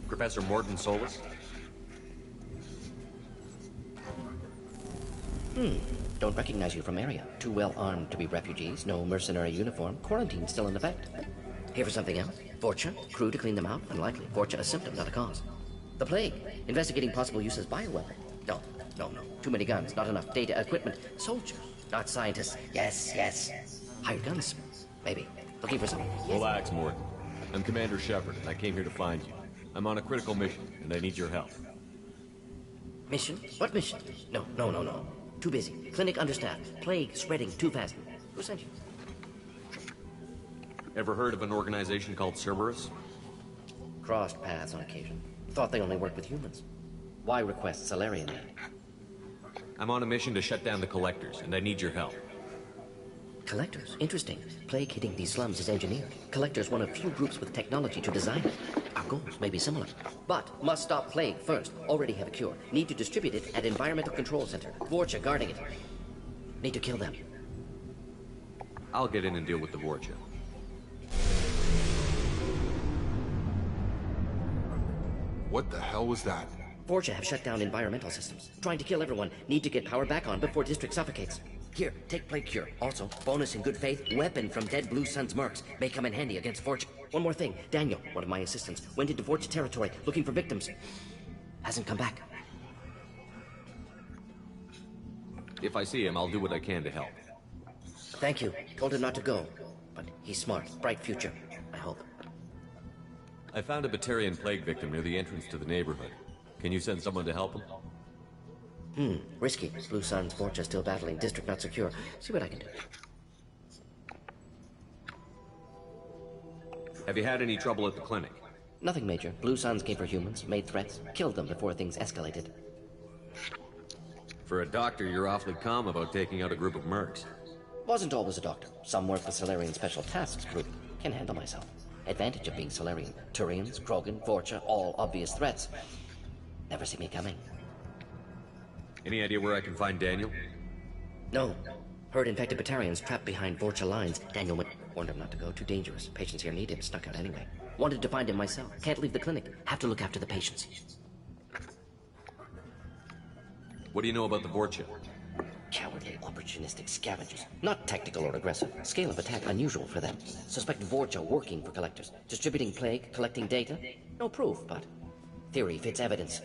Professor Morton Solus? Don't recognize you from area. Too well armed to be refugees, no mercenary uniform, quarantine still in effect. Here for something else? Vorcha? Crew to clean them out? Unlikely. Vorcha a symptom, not a cause. The plague? Investigating possible use as bioweapon? No. Too many guns, not enough data, equipment. Soldiers, not scientists. Yes. Hired guns? Maybe. Looking for something. Relax, Morton. I'm Commander Shepard, and I came here to find you. I'm on a critical mission, and I need your help. Mission? What mission? No. Too busy. Clinic understaffed. Plague spreading too fast. Who sent you? Ever heard of an organization called Cerberus? Crossed paths on occasion. Thought they only worked with humans. Why request Salarian aid? I'm on a mission to shut down the Collectors, and I need your help. Collectors? Interesting. Plague hitting these slums is engineered. Collectors one of few groups with technology to design it. Our goals may be similar. But must stop plague first. Already have a cure. Need to distribute it at Environmental Control Center. Vorcha guarding it. Need to kill them. I'll get in and deal with the Vorcha. What the hell was that? Vorcha have shut down environmental systems. Trying to kill everyone. Need to get power back on before district suffocates. Here, take plague cure. Also, bonus in good faith, weapon from dead Blue Sun's mercs. May come in handy against Vorcha. One more thing. Daniel, one of my assistants, went into Vorcha territory looking for victims. Hasn't come back. If I see him, I'll do what I can to help. Thank you. Told him not to go. But he's smart. Bright future, I hope. I found a Batarian plague victim near the entrance to the neighborhood. Can you send someone to help him? Risky. Blue Sun's Vorcha still battling. District not secure. See what I can do. Have you had any trouble at the clinic? Nothing major. Blue Suns came for humans, made threats, killed them before things escalated. For a doctor, you're awfully calm about taking out a group of mercs. Wasn't always a doctor. Some work for Salarian Special Tasks Group. Can handle myself. Advantage of being Salarian. Turians, Krogan, Vorcha, all obvious threats. Never see me coming. Any idea where I can find Daniel? No. Heard infected Batarians trapped behind Vorcha lines. Daniel warned him not to go. Too dangerous. Patients here need him. Snuck out anyway. Wanted to find him myself. Can't leave the clinic. Have to look after the patients. What do you know about the Vorcha? Cowardly, opportunistic scavengers. Not tactical or aggressive. Scale of attack unusual for them. Suspect Vorcha working for Collectors. Distributing plague, collecting data. No proof, but theory fits evidence.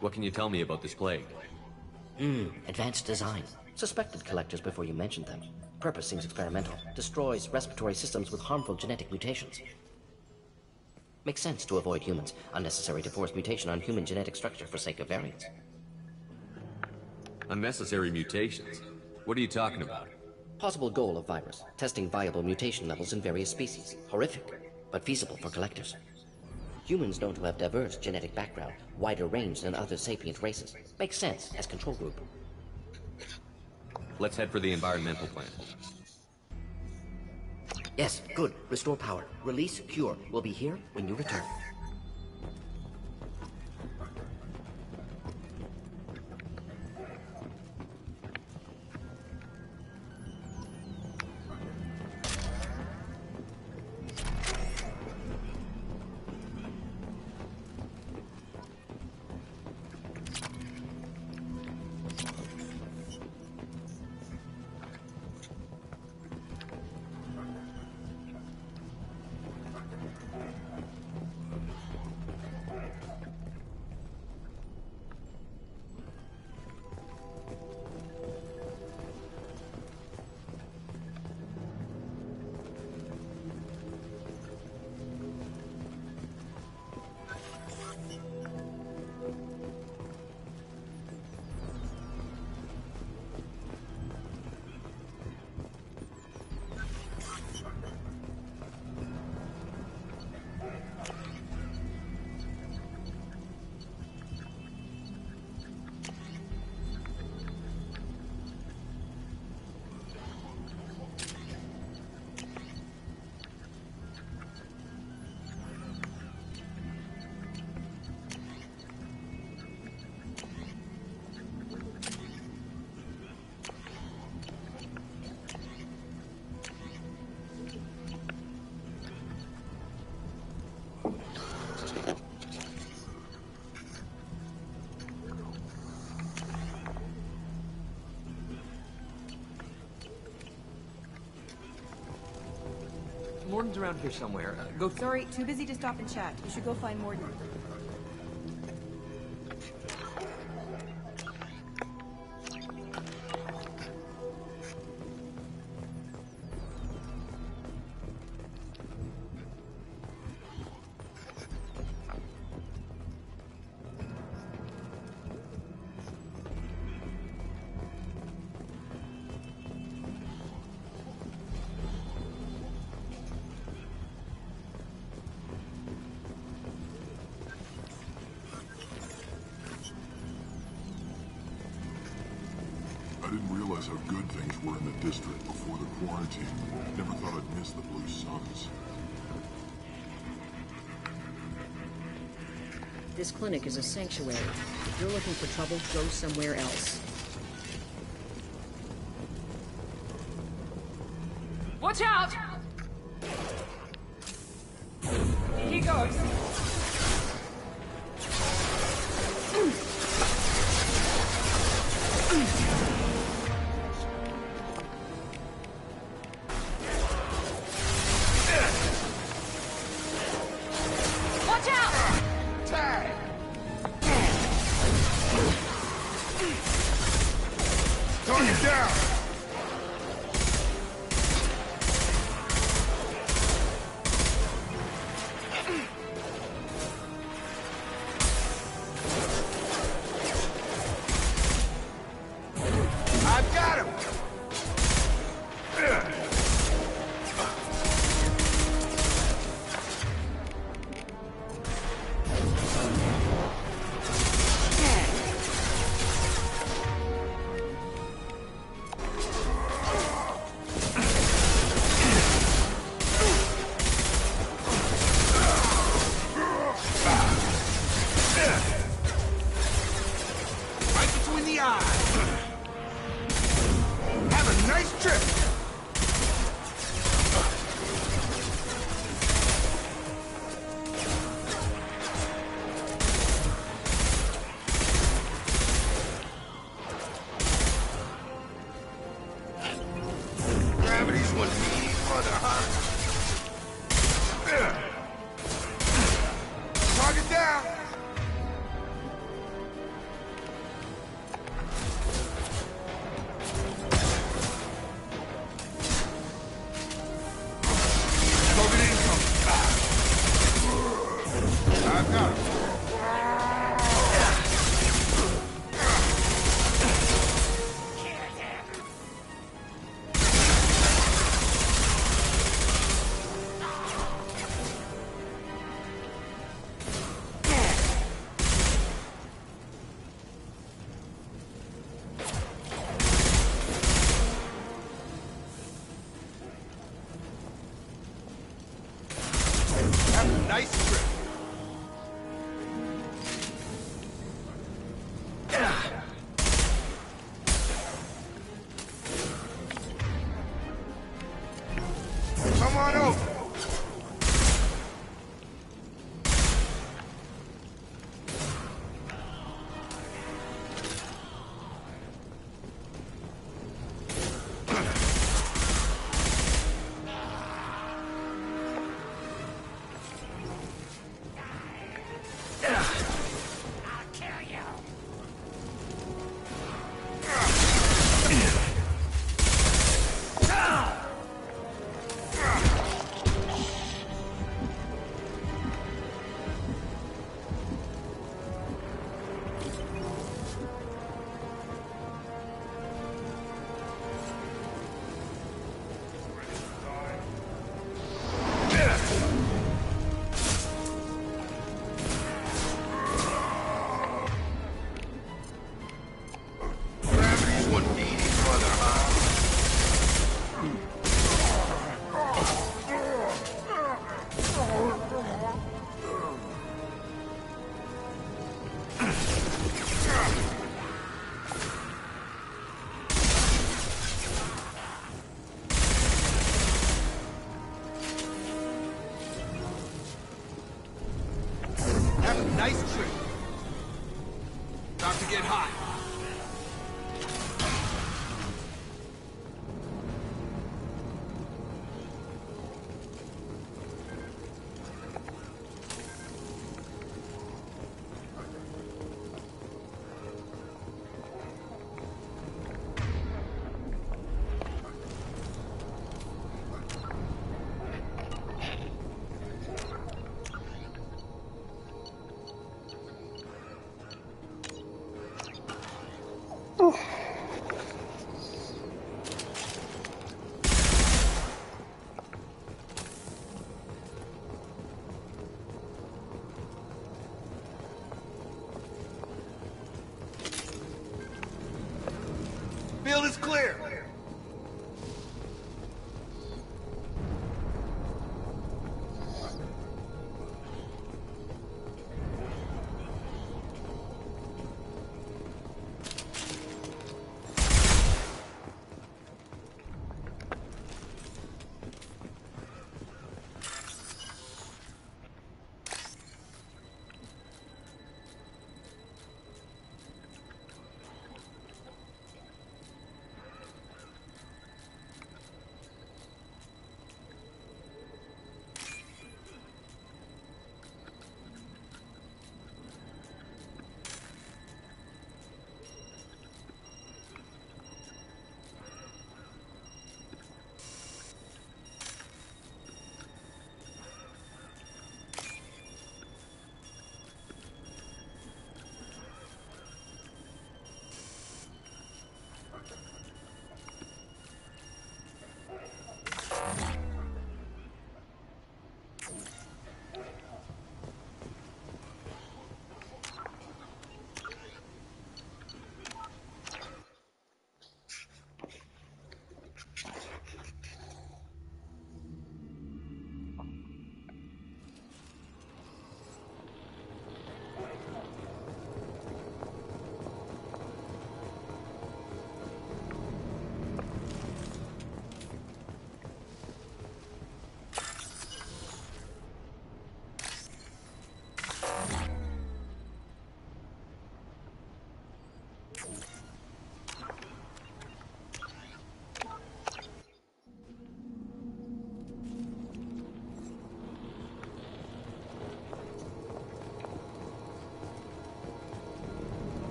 What can you tell me about this plague? Advanced design. Suspected Collectors before you mentioned them. Purpose seems experimental. Destroys respiratory systems with harmful genetic mutations. Makes sense to avoid humans. Unnecessary to force mutation on human genetic structure for sake of variance. Unnecessary mutations? What are you talking about? Possible goal of virus. Testing viable mutation levels in various species. Horrific, but feasible for Collectors. Humans known to have diverse genetic background, wider range than other sapient races. Makes sense as control group. Let's head for the environmental plant. Yes, good. Restore power. Release cure. We'll be here when you return. Morden's around here somewhere. Go... Sorry, too busy to stop and chat. You should go find Morden. I didn't realize how good things were in the district before the quarantine. Never thought I'd miss the Blue Suns. This clinic is a sanctuary. If you're looking for trouble, go somewhere else. Watch out! Here he goes. Watch out! Tag! Target down! I've got him! Right between the eyes! Have a nice trip! Gravity's what we need, mother, huh? Target down! COVID incoming. I've got him.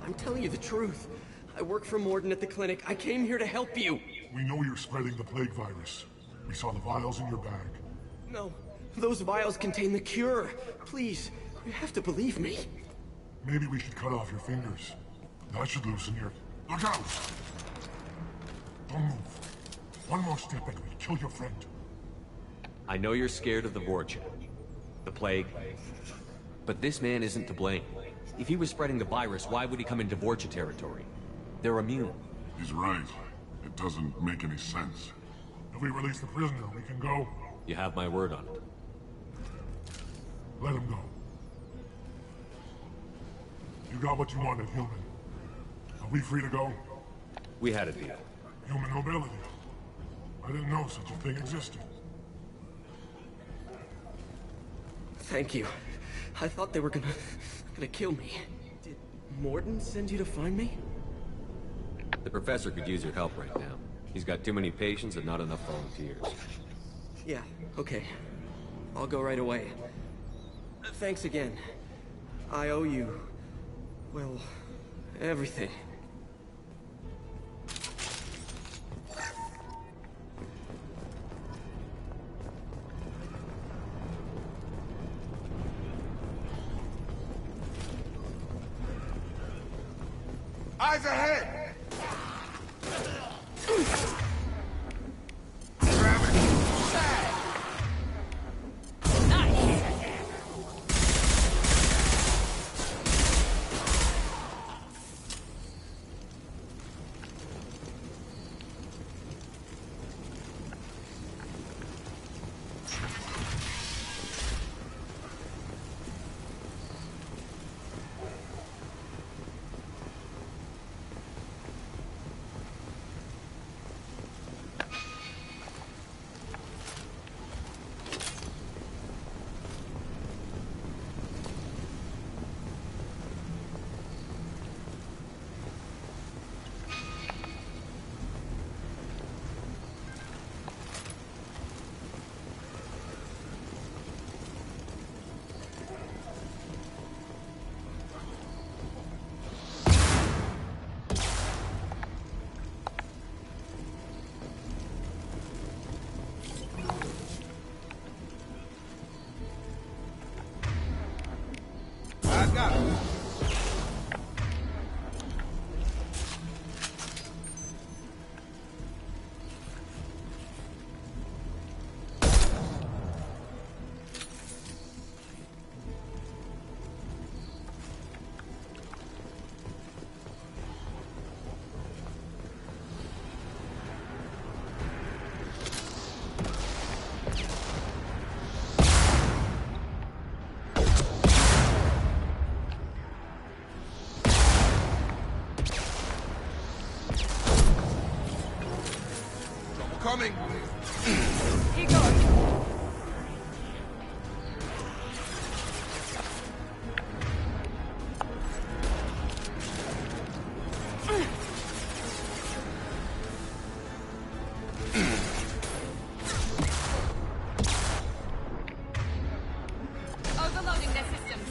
I'm telling you the truth. I work for Morden at the clinic. I came here to help you. We know you're spreading the plague virus. We saw the vials in your bag. No, those vials contain the cure. Please, you have to believe me. Maybe we should cut off your fingers. That should loosen your... Look out! Don't move. One more step and we'll kill your friend. I know you're scared of the Vorcha, the plague, but this man isn't to blame. If he was spreading the virus, why would he come into Vorcha territory? They're immune. He's right. It doesn't make any sense. If we release the prisoner, we can go. You have my word on it. Let him go. You got what you wanted, human. Are we free to go? We had a deal. Human mobility. I didn't know such a thing existed. Thank you. I thought they were gonna kill me. Did Morden send you to find me? The professor could use your help right now. He's got too many patients and not enough volunteers. Yeah, okay. I'll go right away. Thanks again. I owe you... well, everything. Eyes ahead! got it. Coming. Here goes. Overloading their systems.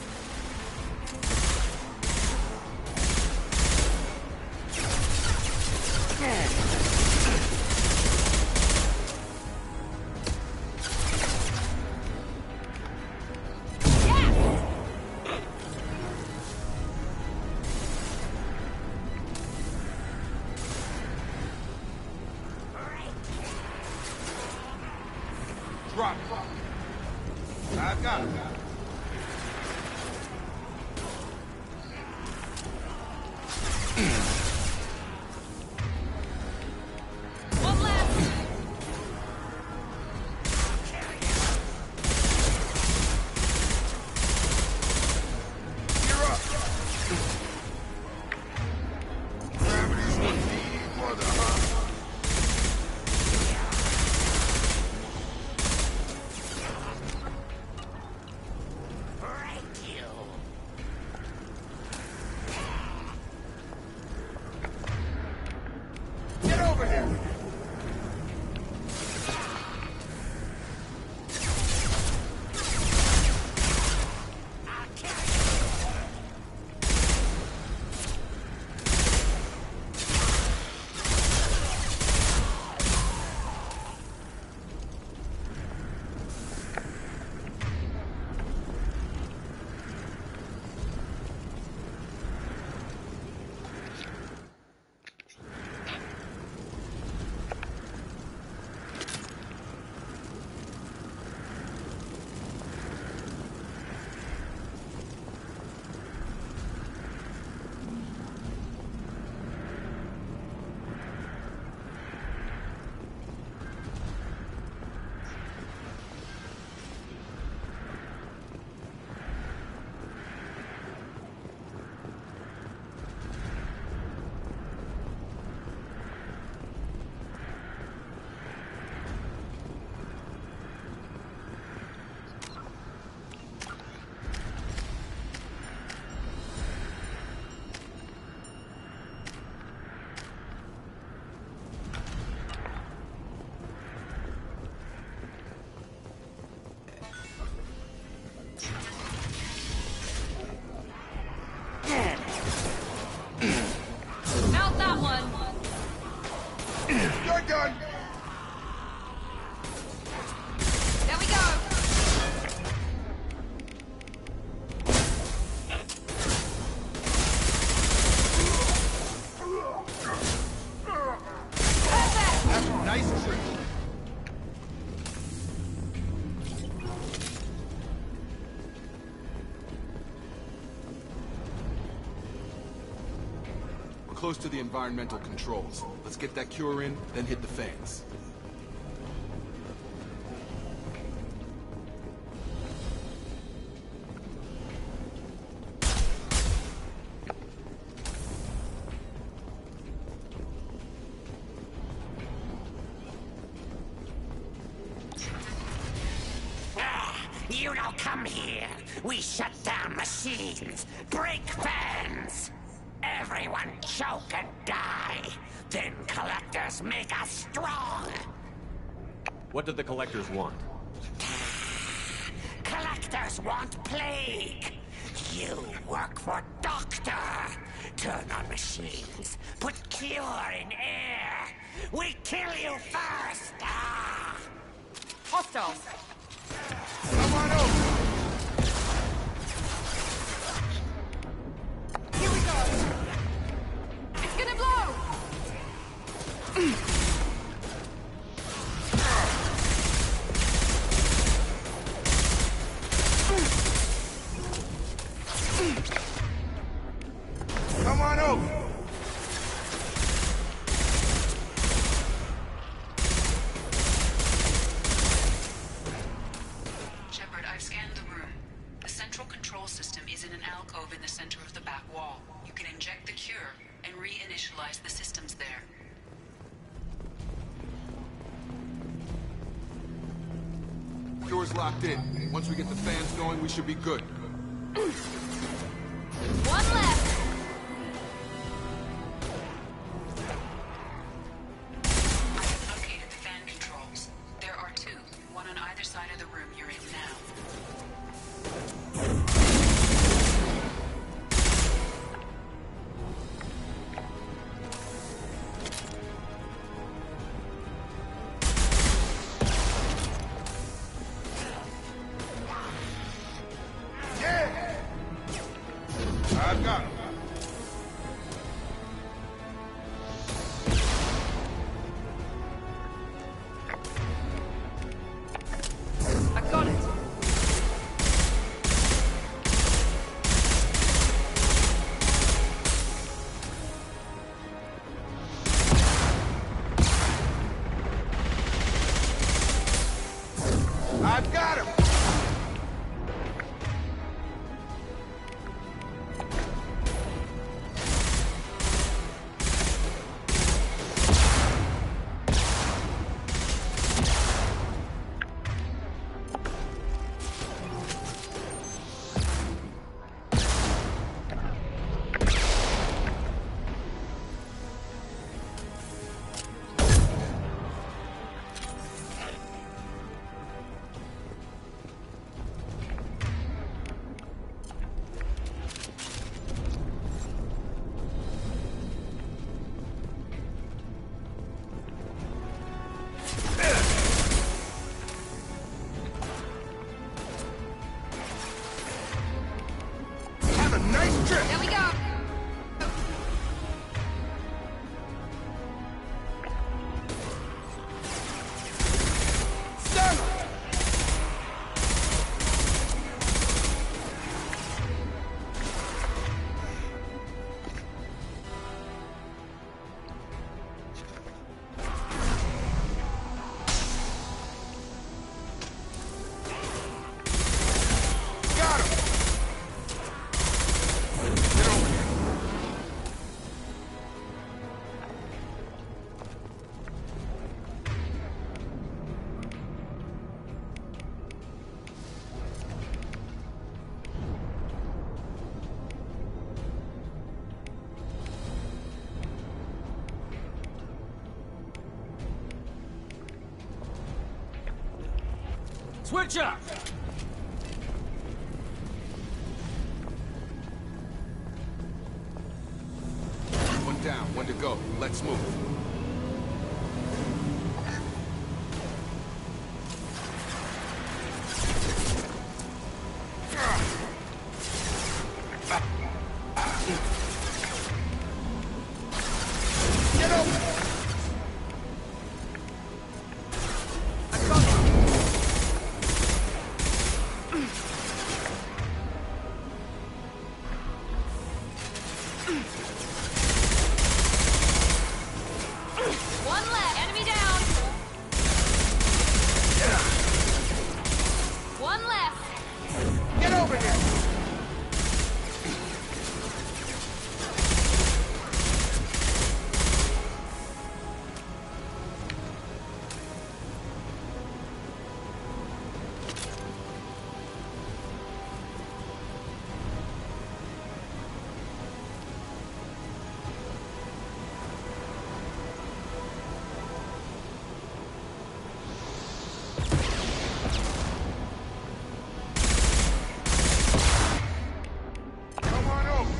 Drop. I've got it. One left. You're up. Gravity's what me, brother, huh? Get over here! Mount that one. You're done! There we go. Perfect. That's a nice trick. We're close to the environmental controls. Let's get that cure in, then hit the fans. You don't come here. We shut down machines, break fans. Everyone choke and die. Then collectors make us strong. What do the collectors want? Collectors want plague. You work for Doctor. Turn on machines. Put cure in air. We kill you first. Ah. Hostiles. Come on over. system is in an alcove in the center of the back wall. You can inject the cure and reinitialize the systems there. Door's locked in. Once we get the fans going, we should be good. One left! I have located the fan controls. There are two, one on either side of the room you're in now. I've got him. I got it! I've got him! Have a nice trip! There we go! Stun him! Got him! Get over here. Switch up! One down, one to go. Let's move. Get over! One left! Enemy down! One left! Get over here! Come on over!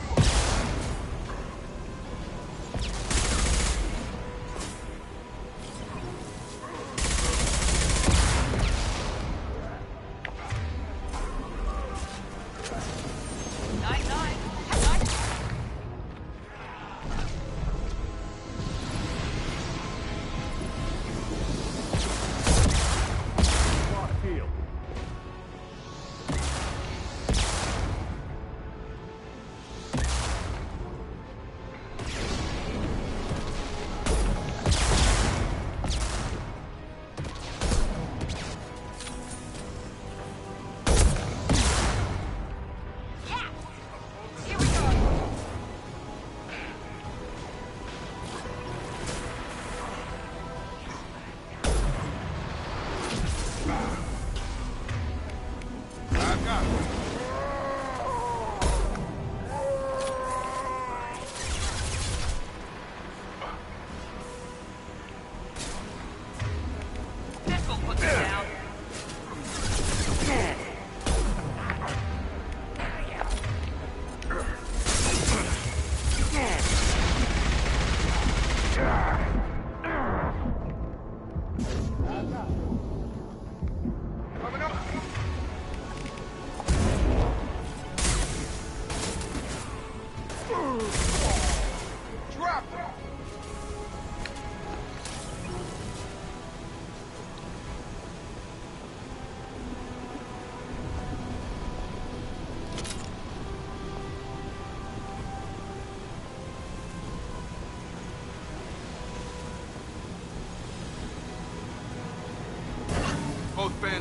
Night, night!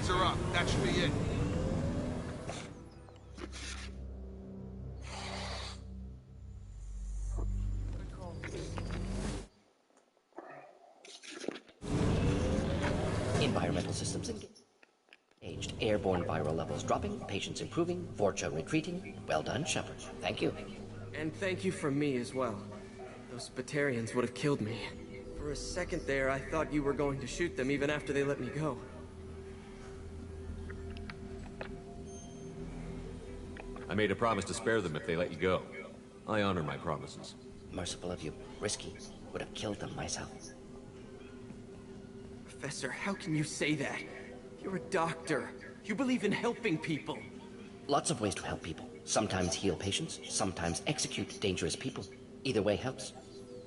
Hands are up. That should be it. Environmental systems engaged. Airborne viral levels dropping, patients improving, Vorcha retreating. Well done, Shepard. Thank you. And thank you from me as well. Those Batarians would have killed me. For a second there, I thought you were going to shoot them even after they let me go. I made a promise to spare them if they let you go. I honor my promises. Merciful of you. Risky. Would have killed them myself. Professor, how can you say that? You're a doctor. You believe in helping people. Lots of ways to help people. Sometimes heal patients, sometimes execute dangerous people. Either way helps.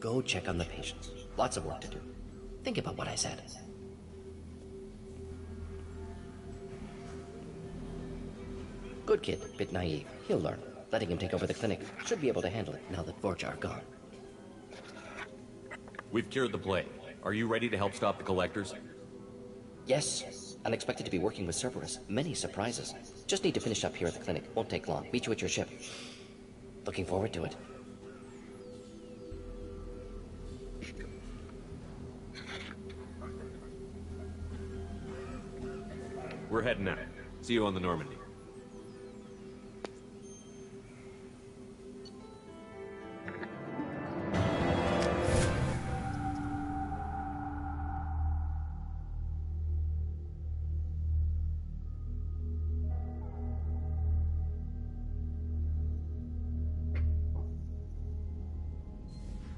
Go check on the patients. Lots of work to do. Think about what I said. Good kid, bit naive. He'll learn. Letting him take over the clinic. Should be able to handle it now that Vorcha are gone. We've cured the plague. Are you ready to help stop the Collectors? Yes. Unexpected to be working with Cerberus. Many surprises. Just need to finish up here at the clinic. Won't take long. Meet you at your ship. Looking forward to it. We're heading out. See you on the Normandy.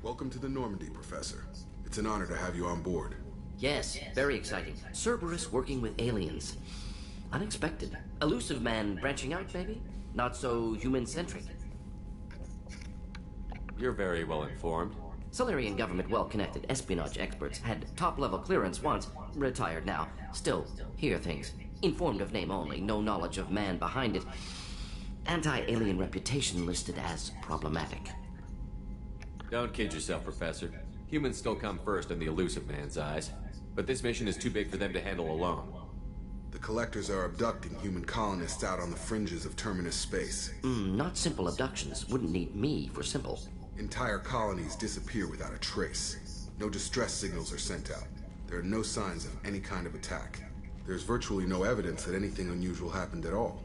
Welcome to the Normandy, Professor. It's an honor to have you on board. Yes, very exciting. Cerberus working with aliens. Unexpected. Elusive man branching out, maybe? Not so human-centric. You're very well informed. Solarian government well-connected espionage experts had top-level clearance once, retired now. Still, hear things. Informed of name only, no knowledge of man behind it. Anti-alien reputation listed as problematic. Don't kid yourself, Professor. Humans still come first in the elusive man's eyes. But this mission is too big for them to handle alone. The Collectors are abducting human colonists out on the fringes of Terminus space. Not simple abductions. Wouldn't need me for simple. Entire colonies disappear without a trace. No distress signals are sent out. There are no signs of any kind of attack. There's virtually no evidence that anything unusual happened at all.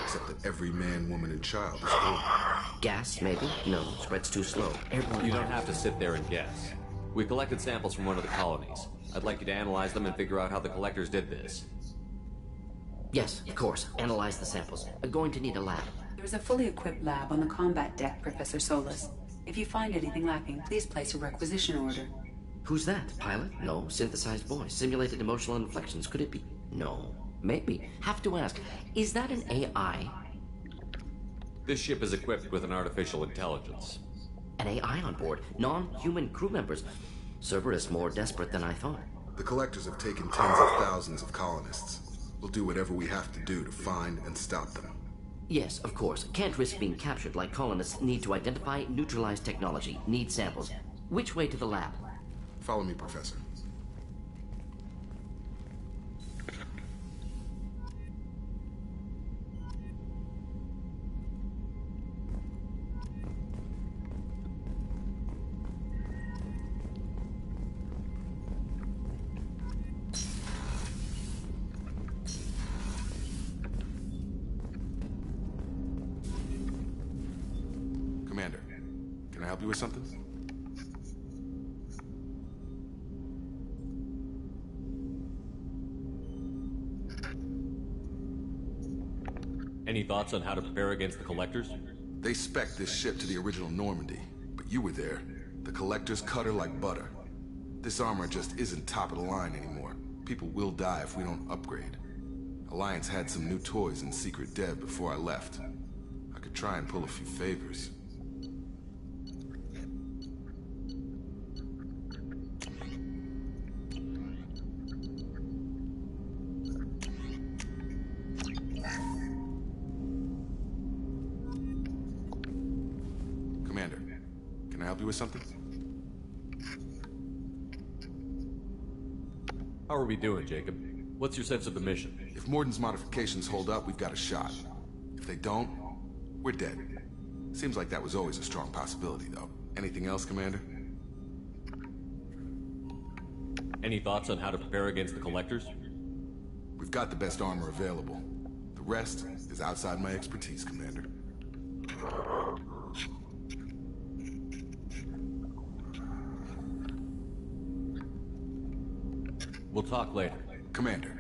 Except that every man, woman, and child is dead. Gas, maybe? No, spreads too slow. Airborne. You don't have to sit there and guess. We collected samples from one of the colonies. I'd like you to analyze them and figure out how the Collectors did this. Yes, of course. Analyze the samples. Going to need a lab. There's a fully equipped lab on the combat deck, Professor Solus. If you find anything lacking, please place a requisition order. Who's that? Pilot? No. Synthesized voice. Simulated emotional inflections. Could it be? No. Maybe. Have to ask. Is that an AI? This ship is equipped with an artificial intelligence. An AI on board? Non-human crew members? Cerberus more desperate than I thought. The Collectors have taken tens of thousands of colonists. We'll do whatever we have to do to find and stop them. Yes, of course. Can't risk being captured like colonists need to identify, neutralize technology, need samples. Which way to the lab? Follow me, Professor. Commander, can I help you with something? Any thoughts on how to prepare against the Collectors? They spec'd this ship to the original Normandy, but you were there. The Collectors cut her like butter. This armor just isn't top of the line anymore. People will die if we don't upgrade. Alliance had some new toys in secret dev before I left. I could try and pull a few favors. Commander, can I help you with something? How are we doing, Jacob? What's your sense of the mission? If Morden's modifications hold up, we've got a shot. If they don't, we're dead. Seems like that was always a strong possibility, though. Anything else, Commander? Any thoughts on how to prepare against the Collectors? We've got the best armor available. The rest is outside my expertise, Commander. We'll talk later. Commander.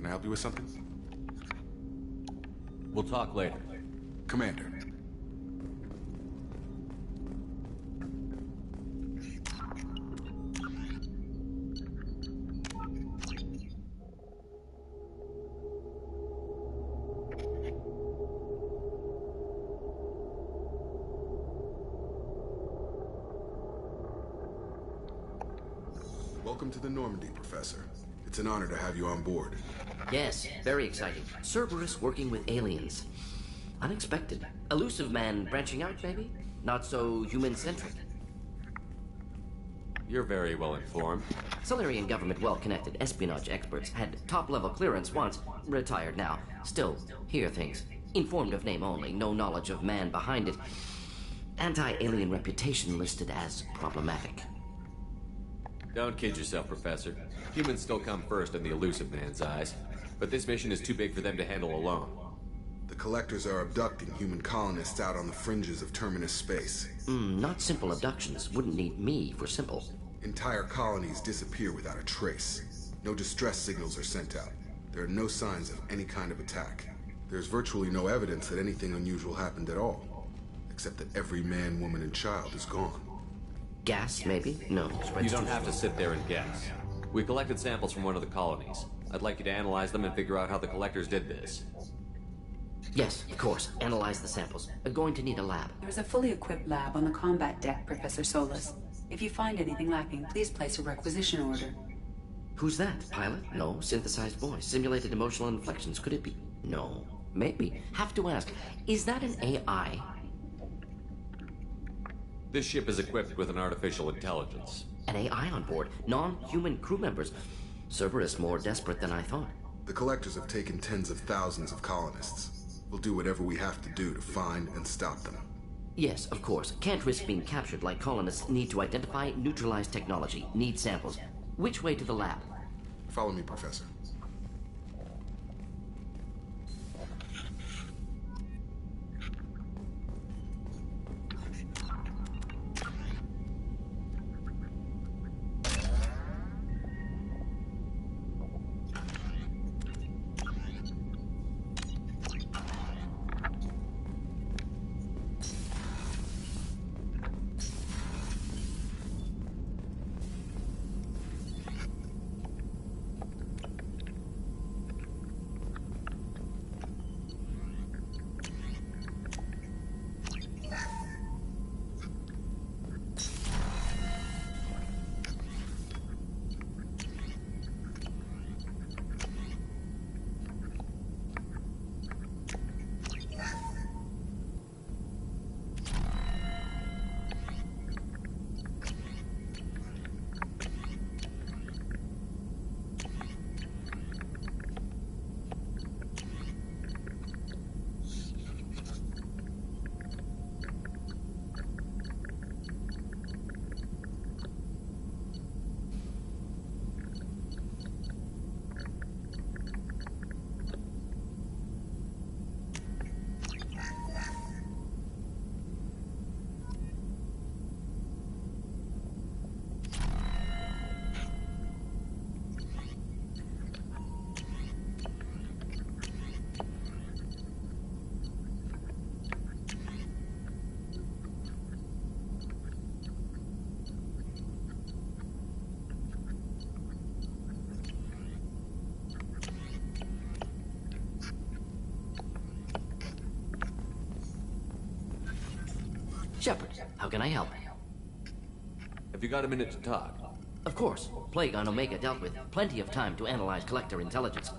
Can I help you with something? We'll talk later. Commander. Welcome to the Normandy, Professor. It's an honor to have you on board. Yes, very exciting. Cerberus working with aliens. Unexpected. Elusive man branching out, maybe? Not so human-centric. You're very well informed. Solarian government well-connected espionage experts had top-level clearance once, retired now. Still, hear things. Informed of name only, no knowledge of man behind it. Anti-alien reputation listed as problematic. Don't kid yourself, Professor. Humans still come first in the elusive man's eyes. But this mission is too big for them to handle alone. The Collectors are abducting human colonists out on the fringes of Terminus space. Not simple abductions. Wouldn't need me for simple. Entire colonies disappear without a trace. No distress signals are sent out. There are no signs of any kind of attack. There's virtually no evidence that anything unusual happened at all. Except that every man, woman, and child is gone. Gas, maybe? No. You don't have to sit there and guess. We collected samples from one of the colonies. I'd like you to analyze them and figure out how the Collectors did this. Yes, of course. Analyze the samples. I'm going to need a lab. There's a fully equipped lab on the combat deck, Professor Solis. If you find anything lacking, please place a requisition order. Who's that? Pilot? No. Synthesized voice. Simulated emotional inflections. Could it be? No. Maybe. Have to ask. Is that an AI? This ship is equipped with an artificial intelligence. An AI on board? Non-human crew members? Cerberus more desperate than I thought. The Collectors have taken tens of thousands of colonists. We'll do whatever we have to do to find and stop them. Yes, of course. Can't risk being captured like colonists need to identify, neutralize technology, need samples. Which way to the lab? Follow me, Professor. Shepard, how can I help? Have you got a minute to talk? Of course. Plague on Omega dealt with. Plenty of time to analyze collector intelligence.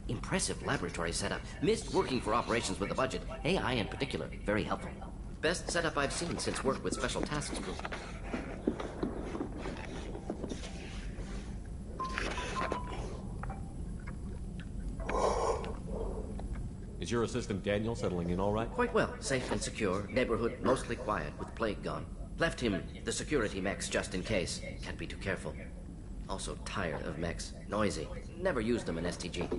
Impressive laboratory setup. Missed working for operations with a budget. AI in particular, very helpful. Best setup I've seen since work with Special Tasks Group. Is your assistant Daniel settling in all right? Quite well. Safe and secure. Neighborhood mostly quiet with Plague gone. Left him the security mechs just in case. Can't be too careful. Also tired of mechs. Noisy. Never used them in STG.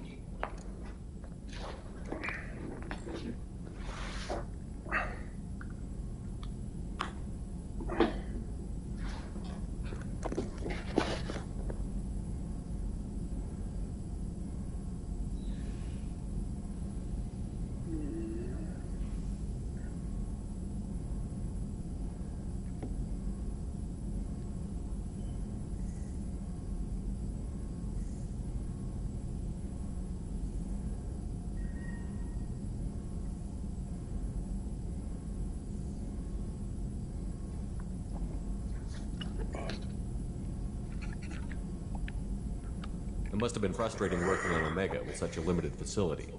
It must have been frustrating working on Omega with such a limited facility.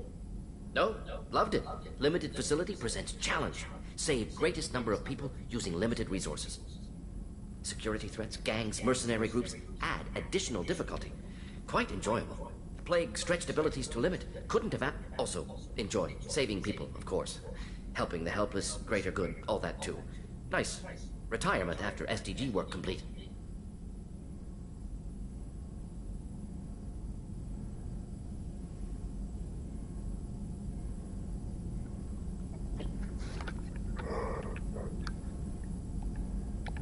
No, loved it. Limited facility presents challenge. Save greatest number of people using limited resources. Security threats, gangs, mercenary groups add additional difficulty. Quite enjoyable. Plague stretched abilities to limit. Couldn't have also enjoy. Saving people, of course. Helping the helpless, greater good, all that too. Nice. Retirement after SDG work complete.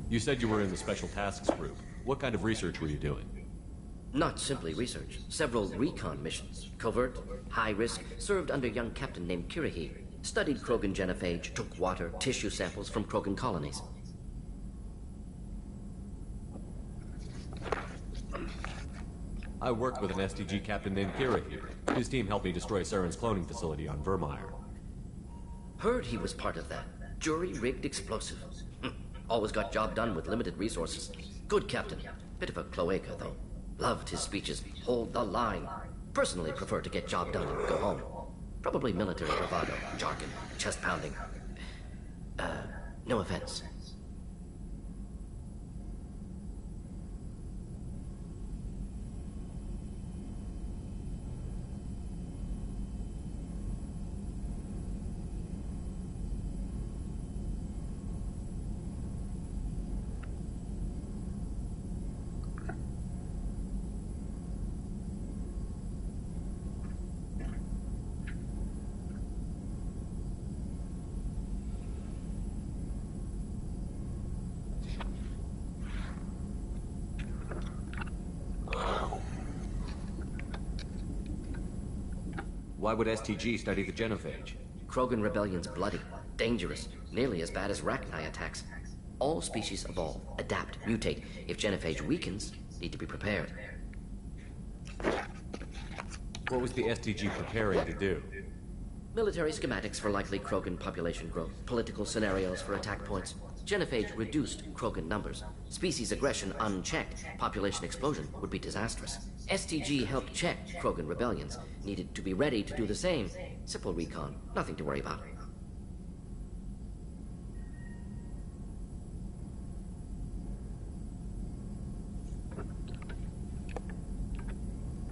You said you were in the Special Tasks Group. What kind of research were you doing? Not simply research. Several recon missions. Covert, high risk, served under a young captain named Kirahi. Studied Krogan genophage, took water, tissue samples from Krogan colonies. I worked with an STG captain named Kirahi. His team helped me destroy Saren's cloning facility on Vermeer. Heard he was part of that. Jury-rigged explosive. Always got job done with limited resources. Good captain. Bit of a cloaca, though. Loved his speeches. Hold the line. Personally prefer to get job done and go home. Probably military bravado, jargon, chest pounding. No offense. Why would STG study the genophage? Krogan rebellion's bloody, dangerous, nearly as bad as Rachni attacks. All species evolve, adapt, mutate. If genophage weakens, need to be prepared. What was the STG preparing to do? Military schematics for likely Krogan population growth, political scenarios for attack points. Genophage reduced Krogan numbers. Species aggression unchecked, population explosion would be disastrous. STG helped check Krogan rebellions. Needed to be ready to do the same. Simple recon, nothing to worry about.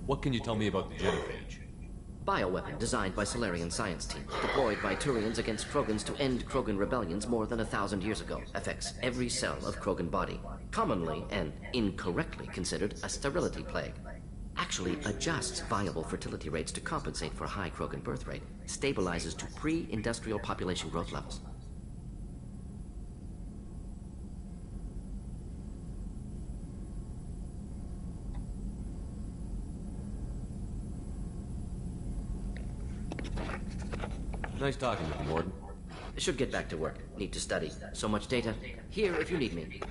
What can you tell me about the genophage? Bioweapon designed by Solarian science team. Deployed by Turians against Krogans to end Krogan rebellions more than 1,000 years ago. Affects every cell of Krogan body. Commonly and incorrectly considered a sterility plague. Actually adjusts viable fertility rates to compensate for high Krogan birth rate. Stabilizes to pre-industrial population growth levels. Nice talking with you, Warden. Should get back to work. Need to study. So much data. Here if you need me.